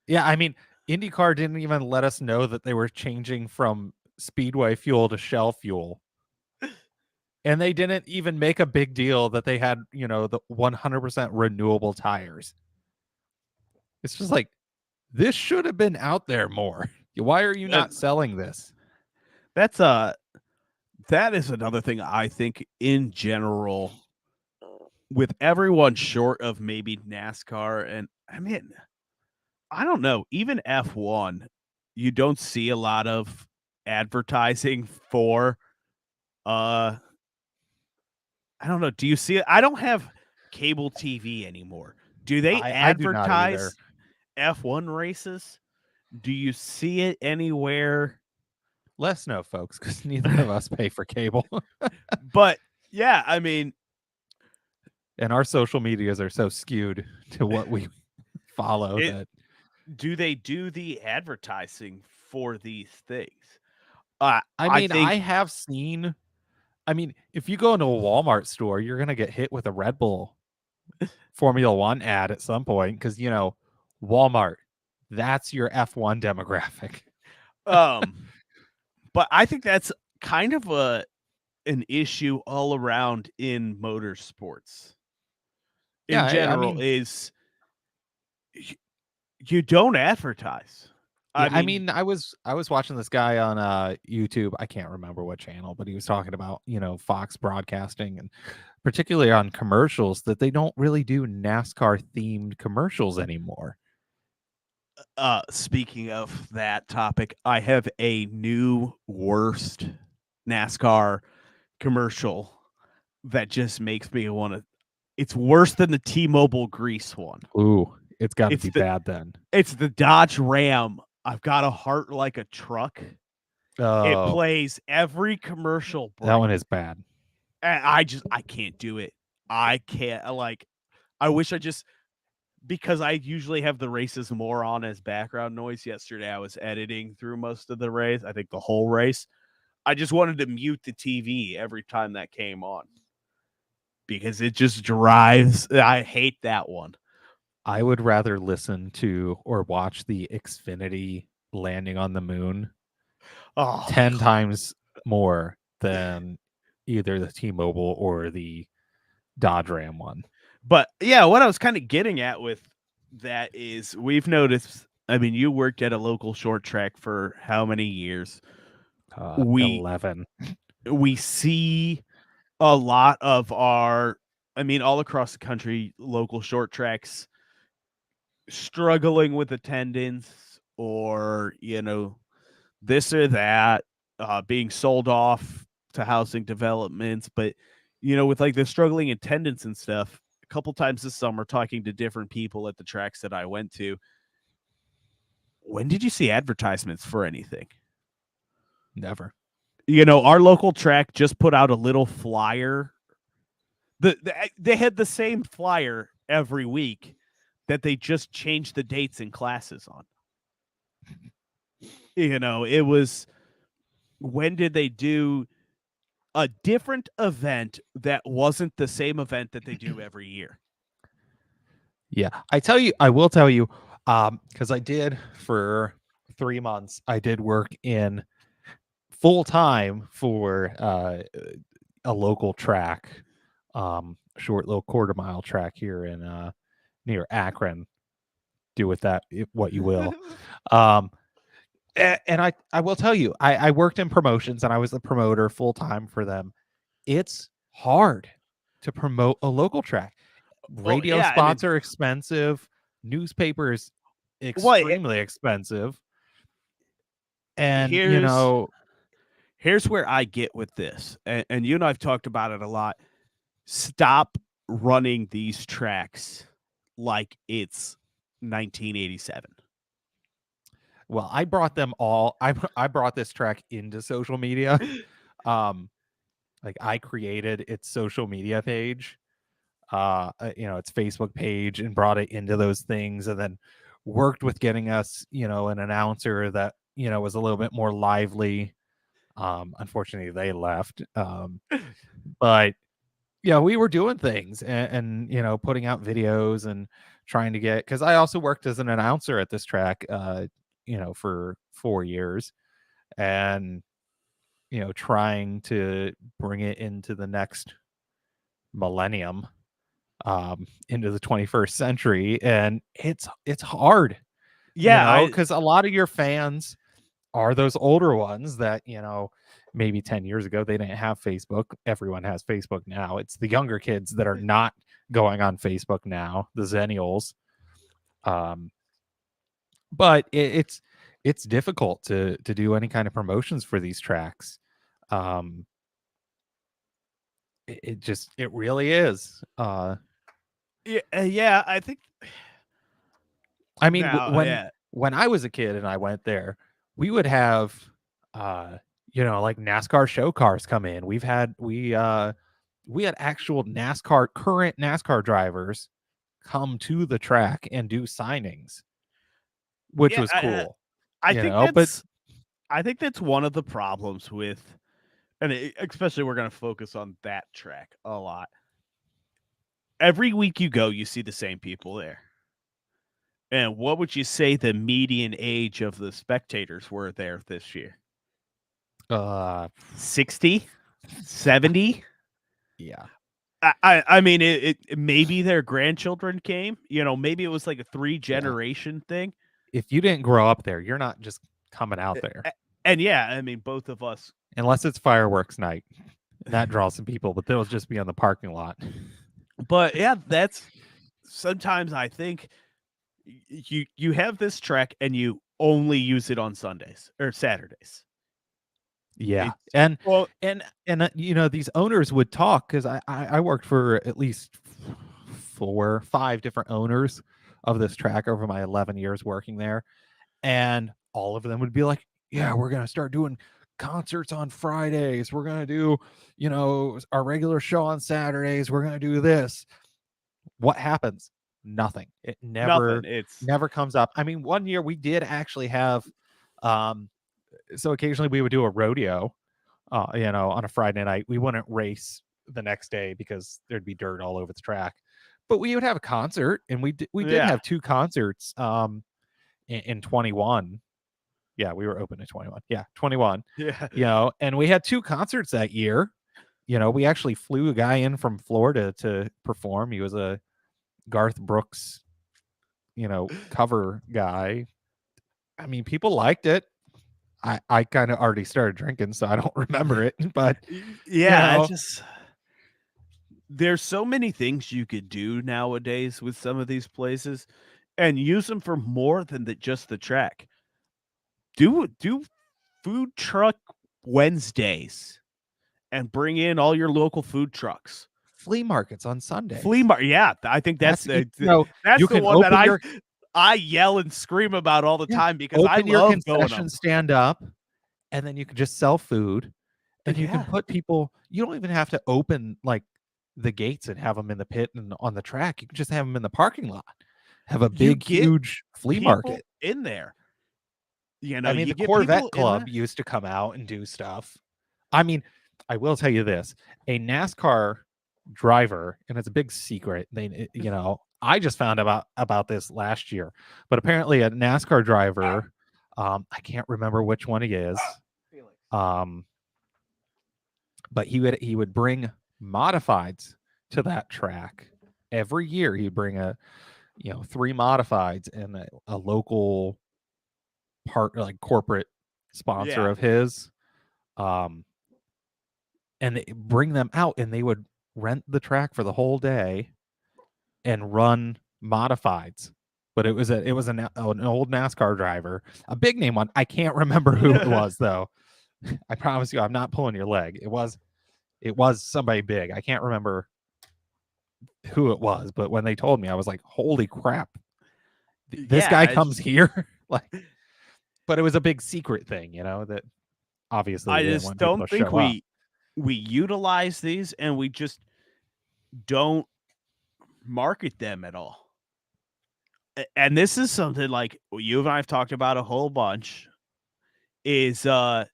Yeah, I mean, IndyCar didn't even let us know that they were changing from speedway fuel to shell fuel. And they didn't even make a big deal that they had, the 100% renewable tires. It's just like, this should have been out there more. Why are you not selling this? That is another thing I think in general, with everyone short of maybe NASCAR, and I mean, I don't know, even F1, you don't see a lot of advertising for I don't know, do you see it? I don't have cable TV anymore. Do they advertise F1 races? Do you see it anywhere? Let us know, folks, because neither of us pay for cable. But yeah, I mean, and our social medias are so skewed to what we follow that. Do they do the advertising for these things? I have seen. I mean, if you go into a Walmart store, you're gonna get hit with a Red Bull Formula One ad at some point because Walmart, that's your F1 demographic. But I think that's kind of an issue all around in motorsports. In general, is you don't advertise. I mean, I was watching this guy on YouTube. I can't remember what channel, but he was talking about Fox Broadcasting, and particularly on commercials, that they don't really do NASCAR themed commercials anymore. Speaking of that topic, I have a new worst NASCAR commercial that just makes me want to. It's worse than the T-Mobile Grease one. Ooh, it's got to be bad then. It's the Dodge Ram. I've got a heart like a truck. Oh, it plays every commercial break. That one is bad. And I can't do it. I can't. I wish I just, because I usually have the races more on as background noise. Yesterday I was editing through most of the race. I think the whole race. I just wanted to mute the TV every time that came on because it just drives. I hate that one. I would rather listen to or watch the Xfinity landing on the moon 10 times more than either the T-Mobile or the Dodge Ram one. But yeah, what I was kind of getting at with that is we've noticed, I mean, you worked at a local short track for how many years? 11. We see a lot of all across the country, local short tracks struggling with attendance or, this or that, being sold off to housing developments. But, with like the struggling attendance and stuff, a couple times this summer talking to different people at the tracks that I went to, when did you see advertisements for anything? Never. Our local track just put out a little flyer. They had the same flyer every week that they just changed the dates and classes on. It was, when did they do a different event that wasn't the same event that they do every year? Yeah, I will tell you, because I did for 3 months, I did work in full time for a local track, short little quarter-mile track here in near Akron. Do with that what you will. And I will tell you, I worked in promotions and I was the promoter full time for them. It's hard to promote a local track. Well, Radio yeah, I mean, spots are expensive, newspapers well, extremely expensive. And, here's here's where I get with this, and you and I've talked about it a lot. Stop running these tracks like it's 1987. well, I brought them all. I brought this track into social media. Like I created its social media page, its Facebook page, and brought it into those things, and then worked with getting us, an announcer that was a little bit more lively. Unfortunately, they left. But yeah, we were doing things and putting out videos and trying to get, because I also worked as an announcer at this track, for 4 years, and trying to bring it into the next millennium, into the 21st century, and it's hard, Yeah, because a lot of your fans are those older ones that maybe 10 years ago they didn't have Facebook. Everyone has Facebook now. It's the younger kids that are not going on Facebook now, the Zennials. But it's difficult to do any kind of promotions for these tracks. It really is. yeah, I think I mean, now, yeah, when I was a kid and I went there, we would have like NASCAR show cars come in. We had actual current NASCAR drivers come to the track and do signings, which yeah, was cool. I think But I think that's one of the problems with, and especially we're going to focus on that track a lot. Every week you go, you see the same people there. And what would you say the median age of the spectators were there this year? 60, 70? Yeah. I mean, it maybe their grandchildren came. Maybe it was like a 3-generation thing. If you didn't grow up there, you're not just coming out there. And yeah, I mean, both of us, unless it's fireworks night. That draws some people, but they'll just be on the parking lot. But yeah, that's sometimes I think you have this track and you only use it on Sundays or Saturdays. Yeah. It's, And these owners would talk, because I worked for at least 5 different owners of this track over my 11 years working there, and all of them would be like, yeah, we're gonna start doing concerts on Fridays, we're gonna do our regular show on Saturdays, we're gonna do this. What happens? Nothing. It never comes up. I mean, one year we did actually have so occasionally we would do a rodeo, on a Friday night. We wouldn't race the next day because there'd be dirt all over the track, but we would have a concert, and we did have 2 concerts in 21. Yeah, we were open in 21. Yeah, 21. Yeah. And we had 2 concerts that year. We actually flew a guy in from Florida to perform. He was a Garth Brooks, cover guy. I mean, people liked it. I kind of already started drinking, so I don't remember it. But yeah, there's so many things you could do nowadays with some of these places, and use them for more than just the track. Do food truck Wednesdays, and bring in all your local food trucks. Flea markets on Sunday. Yeah, I think that's the can one that open I yell and scream about all the time, because I open your love going concession them. stand up, and then you can just sell food, and you can put people. You don't even have to open like the gates and have them in the pit and on the track. You can just have them in the parking lot. Have a big, huge flea market in there. I mean, the Corvette Club used to come out and do stuff. I mean, I will tell you this: a NASCAR driver, and it's a big secret. I just found about this last year, but apparently a NASCAR driver, I can't remember which one he is, but he would bring modifieds to that track every year. He'd bring 3 modifieds, and a local corporate sponsor of his. and bring them out, and they would rent the track for the whole day and run modifieds. But it was an old NASCAR driver, a big name one. I can't remember who it was though. I promise you, I'm not pulling your leg. It was somebody big. I can't remember who it was, but when they told me, I was like, "Holy crap! This guy comes here!" Like, but it was a big secret thing, that obviously I they didn't just want people don't to think show up. we utilize these, and we just don't market them at all. And this is something like you and I have talked about a whole bunch, is not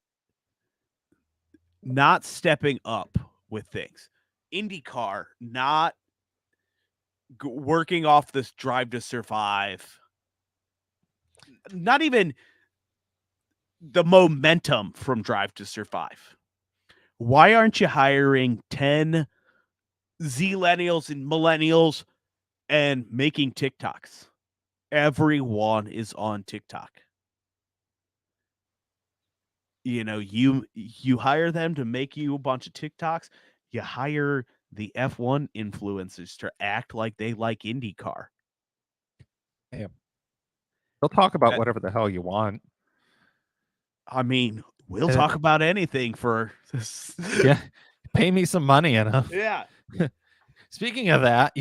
stepping up with things. IndyCar not working off this Drive to Survive. Not even the momentum from Drive to Survive. Why aren't you hiring 10 Zillennials and millennials and making TikToks? Everyone is on TikTok. You hire them to make you a bunch of TikToks. You hire the F1 influencers to act like they like IndyCar. Damn. They'll talk about whatever the hell you want. I mean, we'll talk about anything for this. Yeah, pay me some money, Yeah. Speaking of that,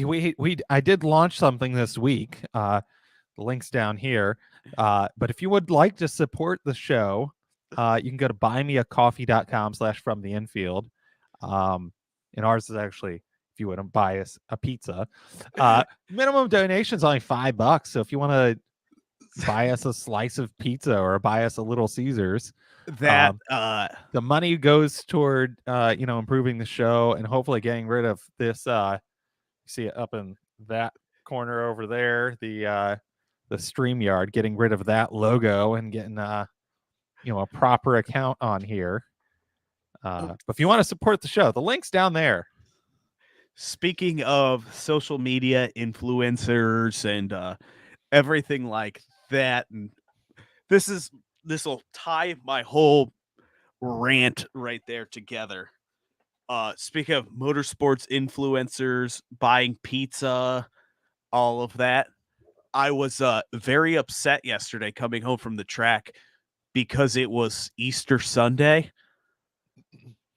I did launch something this week. The link's down here. But if you would like to support the show, you can go to buymeacoffee.com/from the infield. And ours is actually, if you wouldn't buy us a pizza, minimum donation is only $5. So if you want to buy us a slice of pizza or buy us a Little Caesars, that the money goes toward improving the show and hopefully getting rid of this. See it up in that corner over there, the StreamYard, getting rid of that logo and getting a proper account on here. But if you want to support the show, the link's down there. Speaking of social media influencers and everything like that, and this will tie my whole rant right there together. Speaking of motorsports influencers, buying pizza, all of that, I was very upset yesterday coming home from the track because it was Easter Sunday,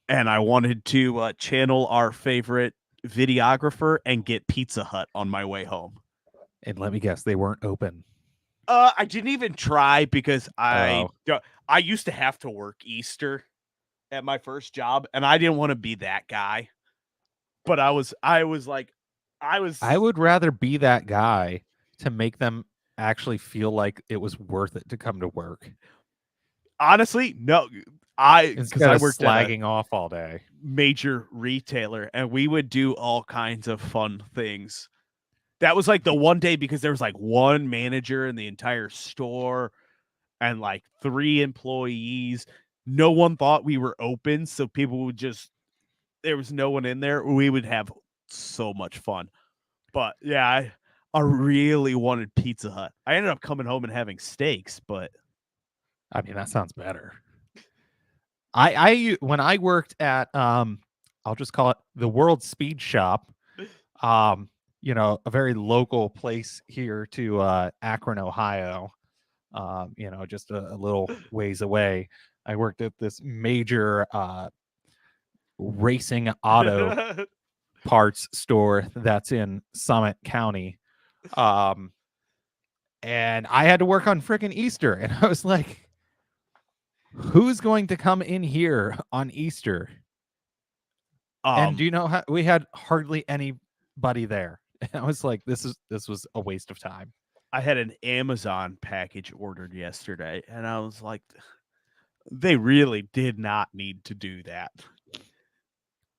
and I wanted to channel our favorite videographer and get Pizza Hut on my way home. And let me guess, they weren't open. I didn't even try because I used to have to work Easter at my first job, and I didn't want to be that guy. But I would rather be that guy to make them actually feel like it was worth it to come to work. Honestly, no. Instead of slagging off all day. Major retailer, and we would do all kinds of fun things. That was like the one day because there was like one manager in the entire store and like 3 employees. No one thought we were open, so people would there was no one in there. We would have so much fun. But yeah, I really wanted Pizza Hut. I ended up coming home and having steaks, but I mean, that sounds better. I when I worked at I'll just call it the World Speed Shop, a very local place here to Akron, Ohio, just a little ways away. I worked at this major racing auto parts store that's in Summit County. And I had to work on freaking Easter, and I was like, who's going to come in here on Easter? And do you know how we had hardly anybody there? And I was like, this was a waste of time. I had an Amazon package ordered yesterday, and I was like, they really did not need to do that.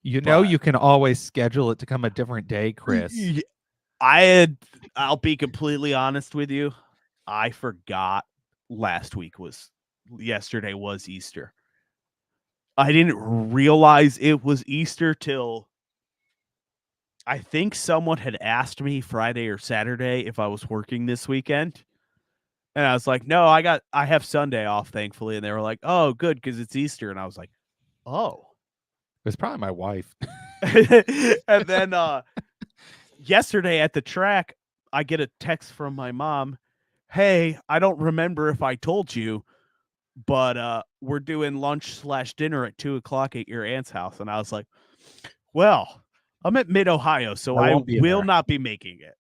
You can always schedule it to come a different day, Chris. I'll be completely honest with you. I forgot yesterday was Easter. I didn't realize it was Easter till I think someone had asked me Friday or Saturday if I was working this weekend. And I was like, no, I have Sunday off, thankfully. And they were like, oh, good, because it's Easter. And I was like, oh. was probably my wife. And then yesterday at the track, I get a text from my mom. Hey, I don't remember if I told you, but we're doing lunch/dinner at 2:00 at your aunt's house. And I was like, well, I'm at Mid-Ohio, so I I won't be will there. not be making it.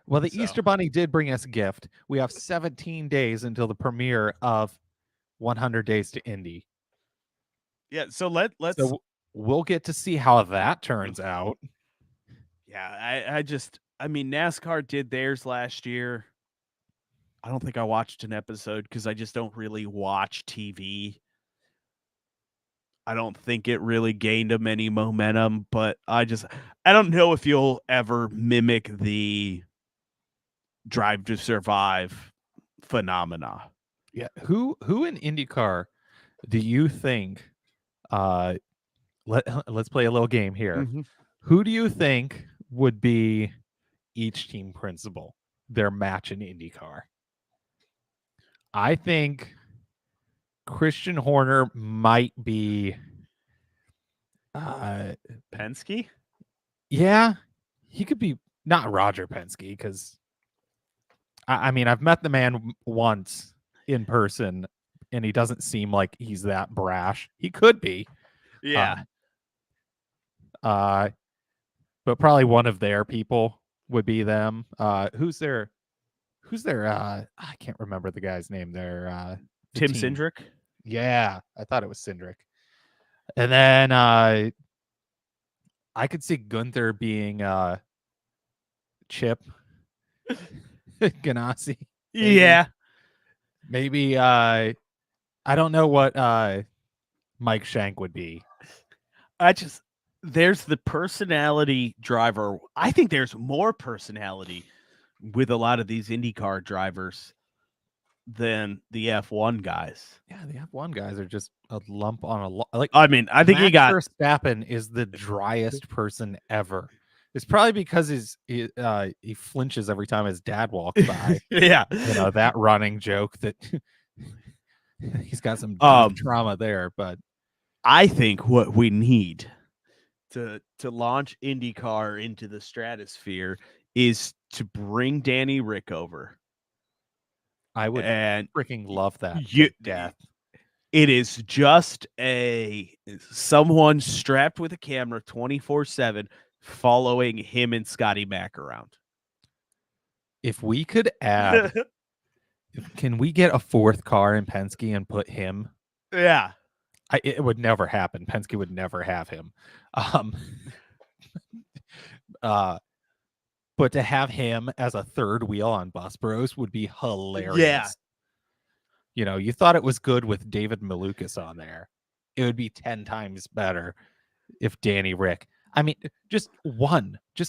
Well, the So. Easter Bunny did bring us a gift. We have 17 days until the premiere of 100 Days to Indy. Yeah, so let's So we'll get to see how that turns out. Yeah, I mean, NASCAR did theirs last year. I don't think I watched an episode because I just don't really watch TV. I don't think it really gained them any momentum, but I don't know if you'll ever mimic the Drive to Survive phenomena. Yeah. Who in IndyCar do you think let's play a little game here. Mm-hmm. Who do you think would be each team principal, their match in IndyCar? I think Christian Horner might be Penske? yeah, he could be not Roger Penske because I mean I've met the man once in person and he doesn't seem like he's that brash. He could be. Yeah. But probably one of their people would be them. Who's their I can't remember the guy's name there. Tim Cindric? Yeah, I thought it was Cindric. And then I could see Gunther being Chip Ganassi. Yeah. Maybe I don't know what Mike Shank would be. There's the personality driver. I think there's more personality with a lot of these IndyCar drivers than the F1 guys. Yeah, the F1 guys are just a lump on a like. I mean, I think he got Verstappen is the driest person ever. It's probably because he flinches every time his dad walks by. Yeah, you know that running joke that he's got some deep trauma there. But I think what we need to launch IndyCar into the stratosphere is to bring Danny Rick over. I would freaking love that. Death. It is just someone strapped with a camera 24/7 following him and Scotty Mack around. If we could add, can we get a fourth car in Penske and put him? Yeah. It would never happen. Penske would never have him. But to have him as a third wheel on Bus Bros would be hilarious. Yeah. You know, you thought it was good with David Malukas on there. It would be 10 times better if Danny Rick. I mean, just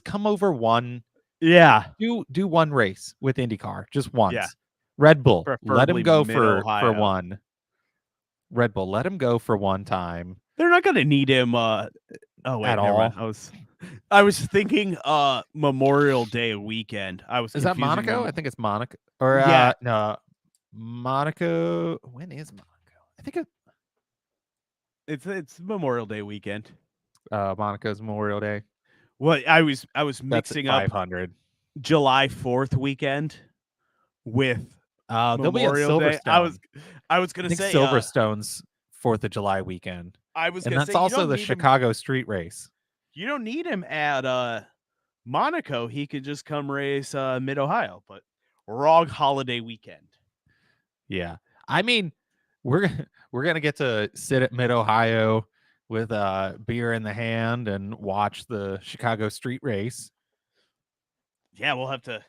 come over one. Yeah. Do one race with IndyCar, just once. Yeah. Red Bull, Preferably let him go for Mid-Ohio. one. Red Bull, let him go for one time. They're not going to need him at all. I was thinking Memorial Day weekend. Is that Monaco? I think it's Monaco. Or no, Monaco. When is Monaco? I think it's Memorial Day weekend. Monaco's Memorial Day. Well, I was mixing up 500 July 4th weekend with Memorial Day. I was going to say Silverstone's 4th of July weekend. And that's also the Chicago street race. You don't need him at Monaco. He could just come race Mid-Ohio, but wrong holiday weekend. Yeah. I mean, we're going to get to sit at Mid-Ohio with a beer in the hand and watch the Chicago street race. Yeah, we'll have to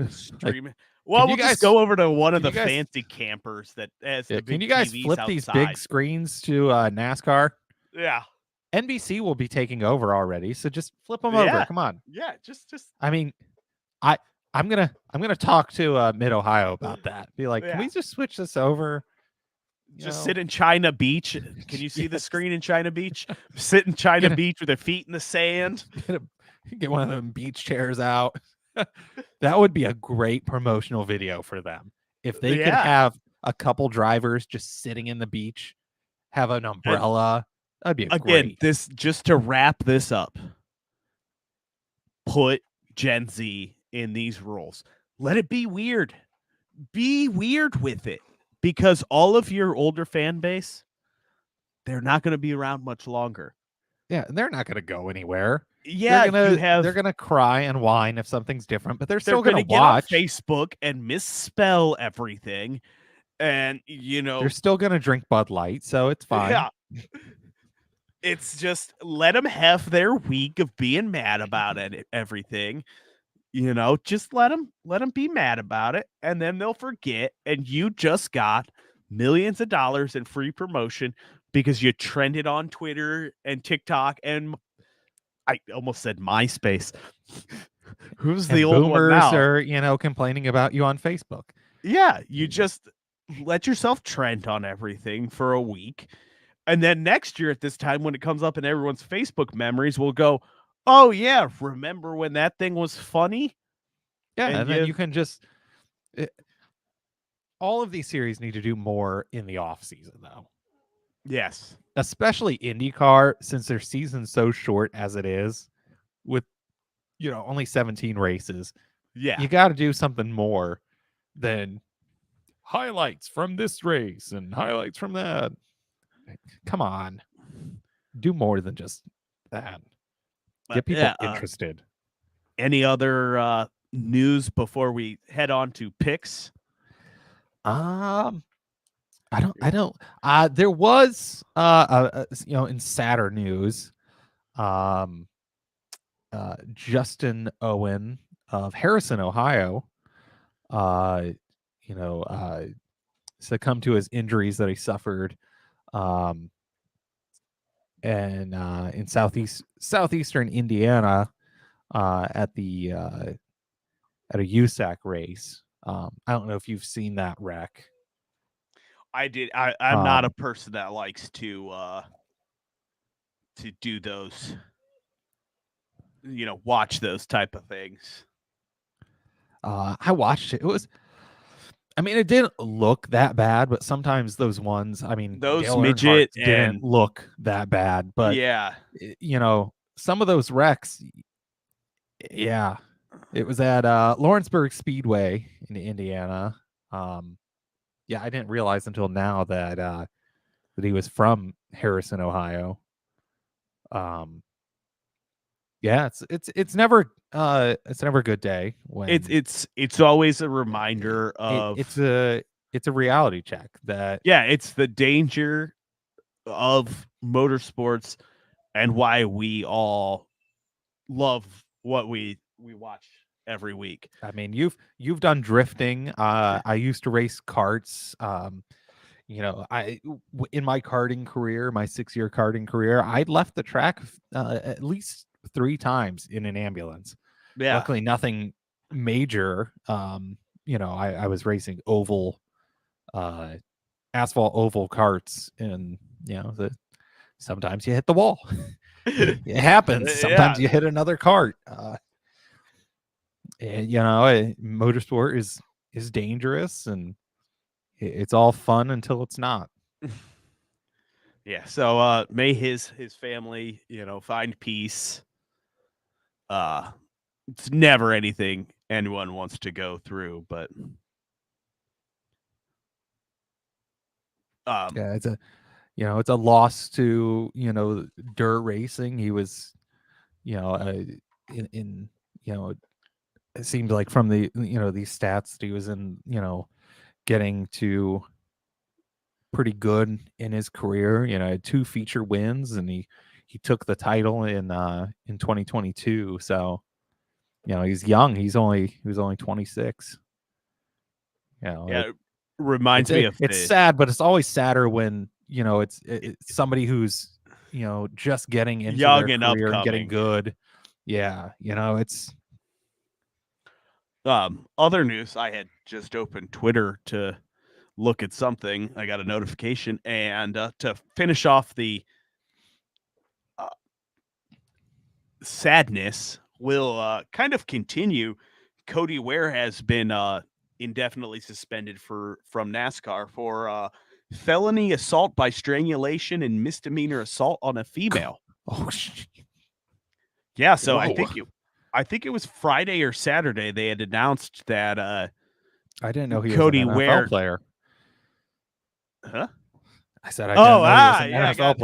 stream it. Well, we'll just go over to one of the fancy campers that has the big Can you guys TVs flip outside. these big screens to NASCAR? Yeah. NBC will be taking over already, so just flip them over. Come on. Yeah, just. I mean, I'm gonna talk to Mid-Ohio about that. Be like, can we just switch this over? Just sit in China Beach. Can you see the screen in China Beach? Sit in China Beach with their feet in the sand. Get one of them beach chairs out. That would be a great promotional video for them. If they could have a couple drivers just sitting in the beach, have an umbrella, That'd be Again, great. this just to wrap this up. Put Gen Z in these roles. Let it be weird. Be weird with it, because all of your older fan base, they're not going to be around much longer. Yeah, they're not going to go anywhere. Yeah, They're gonna cry and whine if something's different, but they're they're still gonna get on watch. Facebook and misspell everything, and They're still gonna drink Bud Light, so it's fine. yeah. It's just let them have their week of being mad about everything. Just let them be mad about it, and then they'll forget. And you just got millions of dollars in free promotion because you trended on Twitter and TikTok, and I almost said MySpace. Who's the old one boomers now? are, complaining about you on Facebook. Yeah, you just let yourself trend on everything for a week. And then next year at this time, when it comes up in everyone's Facebook memories, we'll go, oh, yeah, remember when that thing was funny? Yeah, and then you can just... all of these series need to do more in the off season, though. Yes. Especially IndyCar, since their season's so short as it is, with only 17 races. Yeah. You got to do something more than highlights from this race and highlights from that. Come on. Do more than just that. Get people interested. Any other news before we head on to picks? I don't. There was in sadder news, Justin Owen of Harrison, Ohio, succumbed to his injuries that he suffered and in southeastern Indiana at a USAC race. I don't know if you've seen that wreck. I did. I'm not a person that likes to do those, watch those type of things. I watched it. It didn't look that bad, but sometimes those ones, those Dale midget didn't look that bad, but yeah, some of those wrecks, yeah, it was at Lawrenceburg Speedway in Indiana. Yeah, I didn't realize until now that he was from Harrison, Ohio. Yeah, it's never a good day when it's always a reminder of it's a reality check that it's the danger of motorsports and why we all love what we watch every week. You've done drifting. I used to race karts. In my karting career, my 6-year karting career, I left the track at least 3 times in an ambulance. Yeah. Luckily, nothing major. I was racing oval, asphalt oval karts, and sometimes you hit the wall. It happens. Sometimes you hit another cart. And motorsport is dangerous, and it's all fun until it's not. Yeah. So may his family, find peace. It's never anything anyone wants to go through, but it's a loss to dirt racing. He was in it seemed like from the these stats that he was in getting to pretty good in his career. Had 2 feature wins, and he took the title in 2022. So he's young. He was only 26. It reminds me of it's sad, but it's always sadder when it's somebody who's just getting into young their and career upcoming and getting good. Yeah, it's other news. I had just opened Twitter to look at something. I got a notification, and to finish off the sadness, will kind of continue. Cody Ware has been indefinitely suspended from NASCAR for felony assault by strangulation and misdemeanor assault on a female. Oh, shit. Yeah, so Whoa. I think it was Friday or Saturday they had announced that I didn't know he Cody was an NFL Ware player. Huh? I said I didn't know he was an yeah, NFL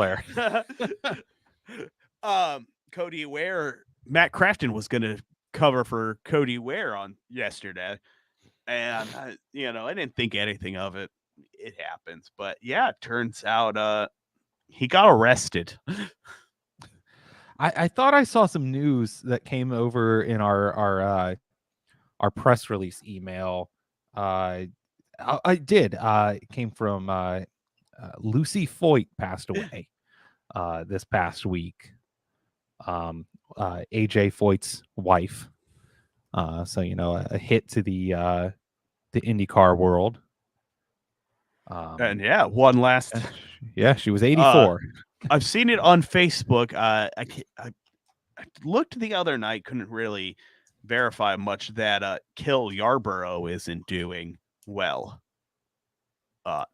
player. Cody Ware, Matt Crafton was going to cover for Cody Ware on yesterday. And, I didn't think anything of it. It happens. But, yeah, it turns out he got arrested. I thought I saw some news that came over in our press release email. I did. It came from Lucy Foyt passed away this past week. AJ Foyt's wife. So a hit to the IndyCar world. And yeah, one last. Yeah, she was 84. I've seen it on Facebook. I looked the other night, couldn't really verify much that Kill Yarborough isn't doing well.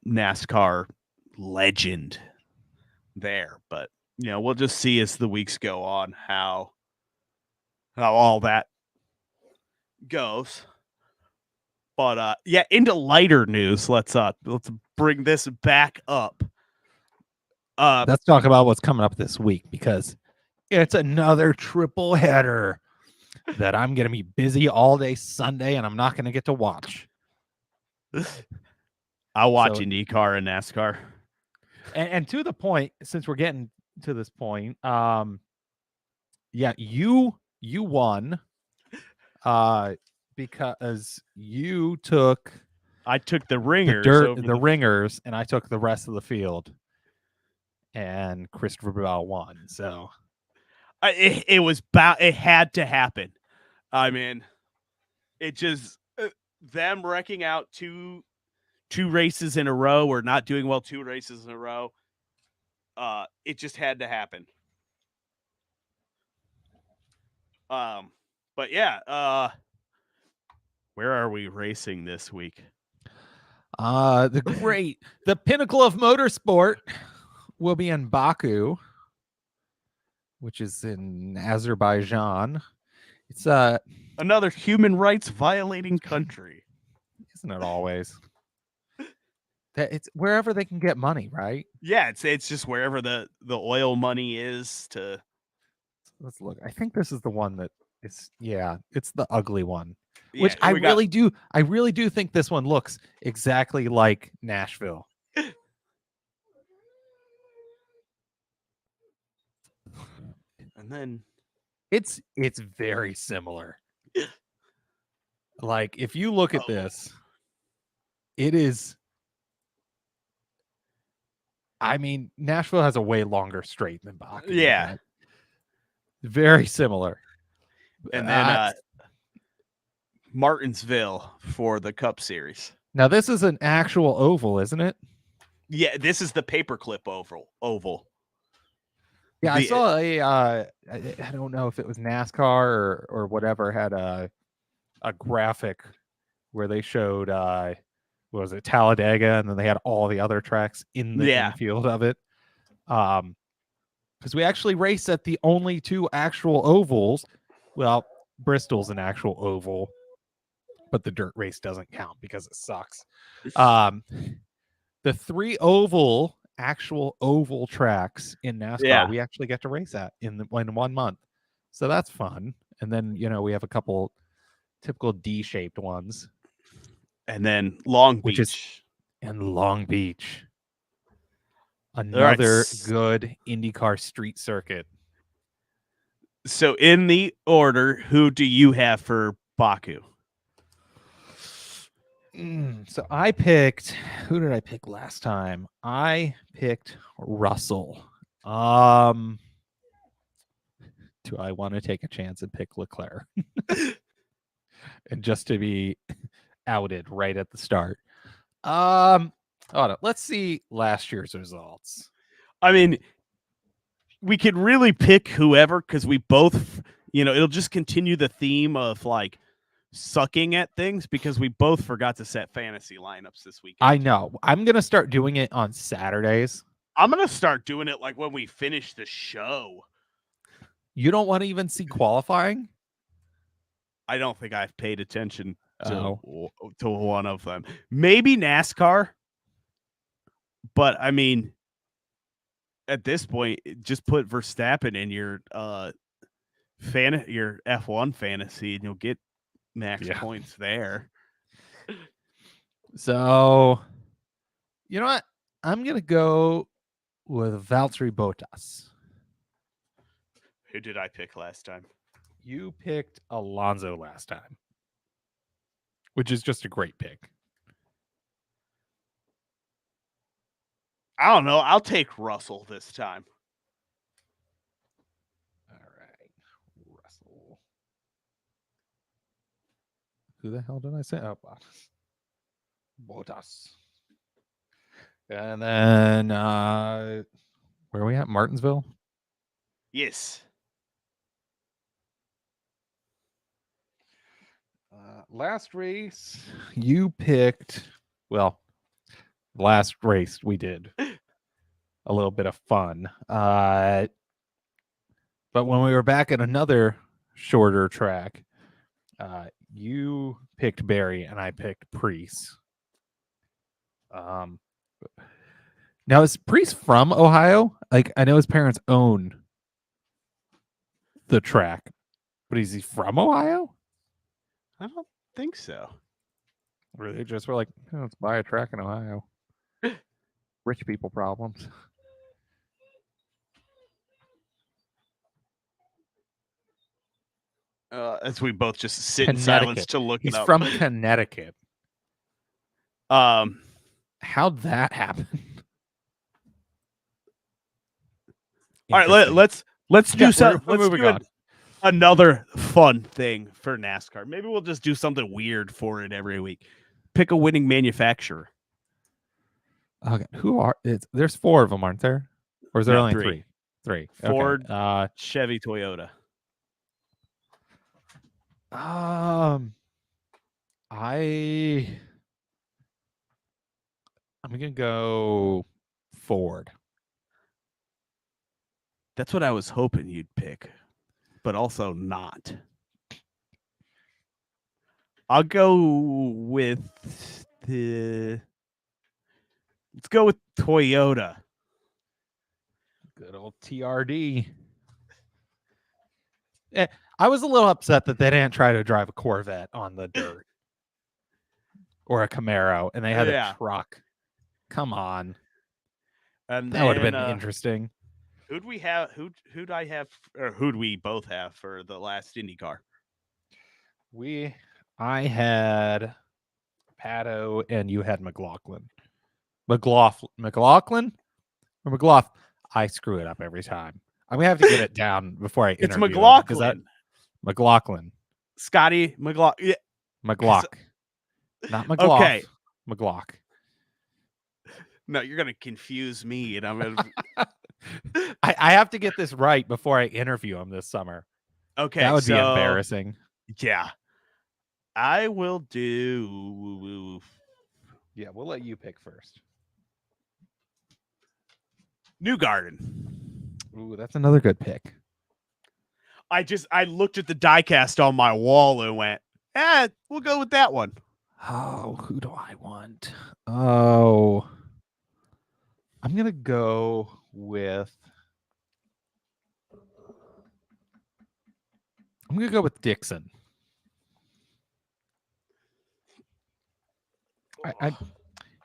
NASCAR legend there, but we'll just see as the weeks go on how all that goes. But yeah, into lighter news, let's bring this back up. Let's talk about what's coming up this week, because it's another triple header that I'm going to be busy all day Sunday, and I'm not going to get to watch. I'll watch IndyCar and NASCAR. And to the point, since we're getting to this point, yeah, you won because I took the ringers, the ringers, and I took the rest of the field. And Christopher Bell won. So it had to happen. I mean, it just them wrecking out two races in a row, or not doing well 2 races in a row. It just had to happen. But yeah, where are we racing this week? The pinnacle of motorsport will be in Baku, which is in Azerbaijan. It's another human rights violating country. Isn't it always? That it's wherever they can get money, right? Yeah, it's just wherever the oil money is to. Let's look. I think this is the one that it's the ugly one. Yeah, which I really do think this one looks exactly like Nashville. And then it's very similar. Like, if you look at this, it is. I mean, Nashville has a way longer straight than Baku. Yeah. Very similar. And then Martinsville for the Cup Series. Now, this is an actual oval, isn't it? Yeah, this is the paperclip oval. Yeah, I saw I don't know if it was NASCAR or whatever, had a graphic where they showed what was it, Talladega, and then they had all the other tracks in the infield of it. Because we actually raced at the only 2 actual ovals. Well, Bristol's an actual oval, but the dirt race doesn't count because it sucks. The 3 actual oval tracks in NASCAR, we actually get to race at in 1 month. So that's fun. And then, we have a couple typical D-shaped ones. And then Long Beach. Long Beach. Another good IndyCar street circuit. So in the order, who do you have for Baku? So I picked, who did I pick last time? I picked Russell. Do I want to take a chance and pick Leclerc? And just to be outed right at the start. Hold on. Let's see last year's results. I mean, we could really pick whoever, because we both, it'll just continue the theme of like sucking at things because we both forgot to set fantasy lineups this weekend. I know. I'm gonna start doing it on Saturdays. I'm gonna start doing it like when we finish the show. You don't want to even see qualifying? I don't think I've paid attention to one of them. Maybe NASCAR, but I mean, at this point, just put Verstappen in your your F1 fantasy, and you'll get max points there. So, you know what? I'm gonna go with Valtteri Bottas. Who did I pick last time? You picked Alonso last time, which is just a great pick. I don't know. I'll take Russell this time. All right. Russell. Who the hell did I say? Oh, Bottas. And then, where are we at? Martinsville? Yes. Last race, you picked, well, last race we did a little bit of fun. But when we were back at another shorter track, you picked Barry and I picked Priest. Now, is Priest from Ohio? Like, I know his parents own the track, but is he from Ohio? I don't think so. Or they just were like, oh, let's buy a track in Ohio. Rich people problems. As we both just sit in silence to look He's it up. from Connecticut. How'd that happen? All right, let's do something. Let's do another fun thing for NASCAR. Maybe we'll just do something weird for it every week. Pick a winning manufacturer. Okay, there's 4 of them, aren't there? Or is there only 3? 3. Ford, okay. Chevy, Toyota. I'm gonna go Ford. That's what I was hoping you'd pick, but also not. I'll go with let's go with Toyota. Good old TRD. I was a little upset that they didn't try to drive a Corvette on the dirt or a Camaro, and they had a truck. Come on, and that would have been interesting. Who'd we have? Who'd I have? Or who'd we both have for the last IndyCar? I had Pato, and you had McLaughlin. McLaughlin or McLaughlin? I screw it up every time. I'm gonna have to get it down before I interview. It's McLaughlin. McLaughlin. Scotty McLaughlin. Yeah. McLaughlin. Not McLaughlin. Okay. McLaughlin. No, you're gonna confuse me, and I'm gonna. I have to get this right before I interview him this summer. Okay, that would be embarrassing. Yeah, I will do. Yeah, we'll let you pick first. Newgarden. Ooh, that's another good pick. I looked at the diecast on my wall and went, we'll go with that one. Oh, who do I want? Oh, I'm gonna go with Dixon.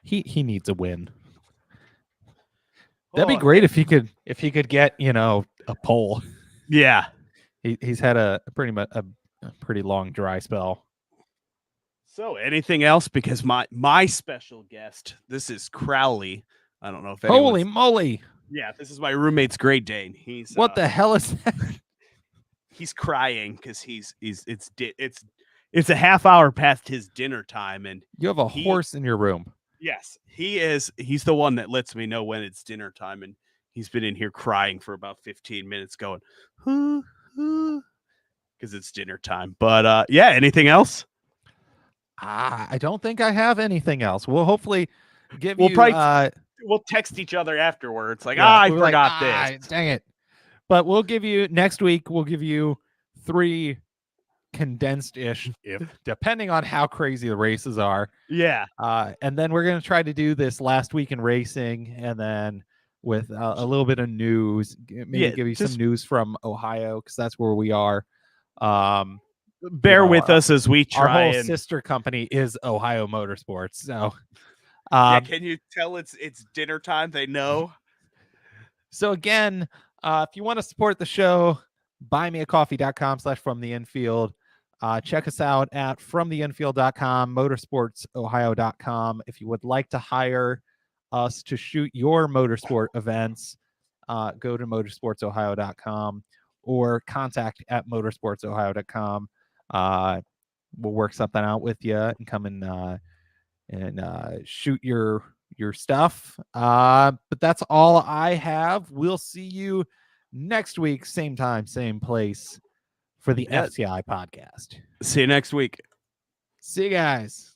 He needs a win. That'd be great if he could get, a pole. Yeah. He's had a pretty long dry spell. So anything else? Because my special guest, this is Crowley. I don't know if holy moly. Yeah, this is my roommate's Great Dane. He's what the hell is that? He's crying because it's a half hour past his dinner time, and you have a horse in your room. Yes, he's the one that lets me know when it's dinner time, and he's been in here crying for about 15 minutes going, because it's dinner time. But anything else? I don't think I have anything else. We'll hopefully give We'll you probably we'll text each other afterwards, like, yeah, I we're like, forgot this. dang it. But we'll give you next week, we'll give you 3 condensed-ish, if depending on how crazy the races are. Yeah. And then we're going to try to do this last week in racing, and then with a little bit of news, maybe give you some news from Ohio, because that's where we are. Bear with us as we try. Our whole sister company is Ohio Motorsports. So, yeah, can you tell it's dinner time? They know. So again, if you want to support the show, buymeacoffee.com/fromtheinfield. Check us out at fromtheinfield.com, motorsportsohio.com. If you would like to hire us to shoot your motorsport events, go to motorsportsohio.com or contact at motorsportsohio.com. We'll work something out with you and come and shoot your stuff. But that's all I have. We'll see you next week, same time, same place, for the FTI podcast. See you next week. See you guys.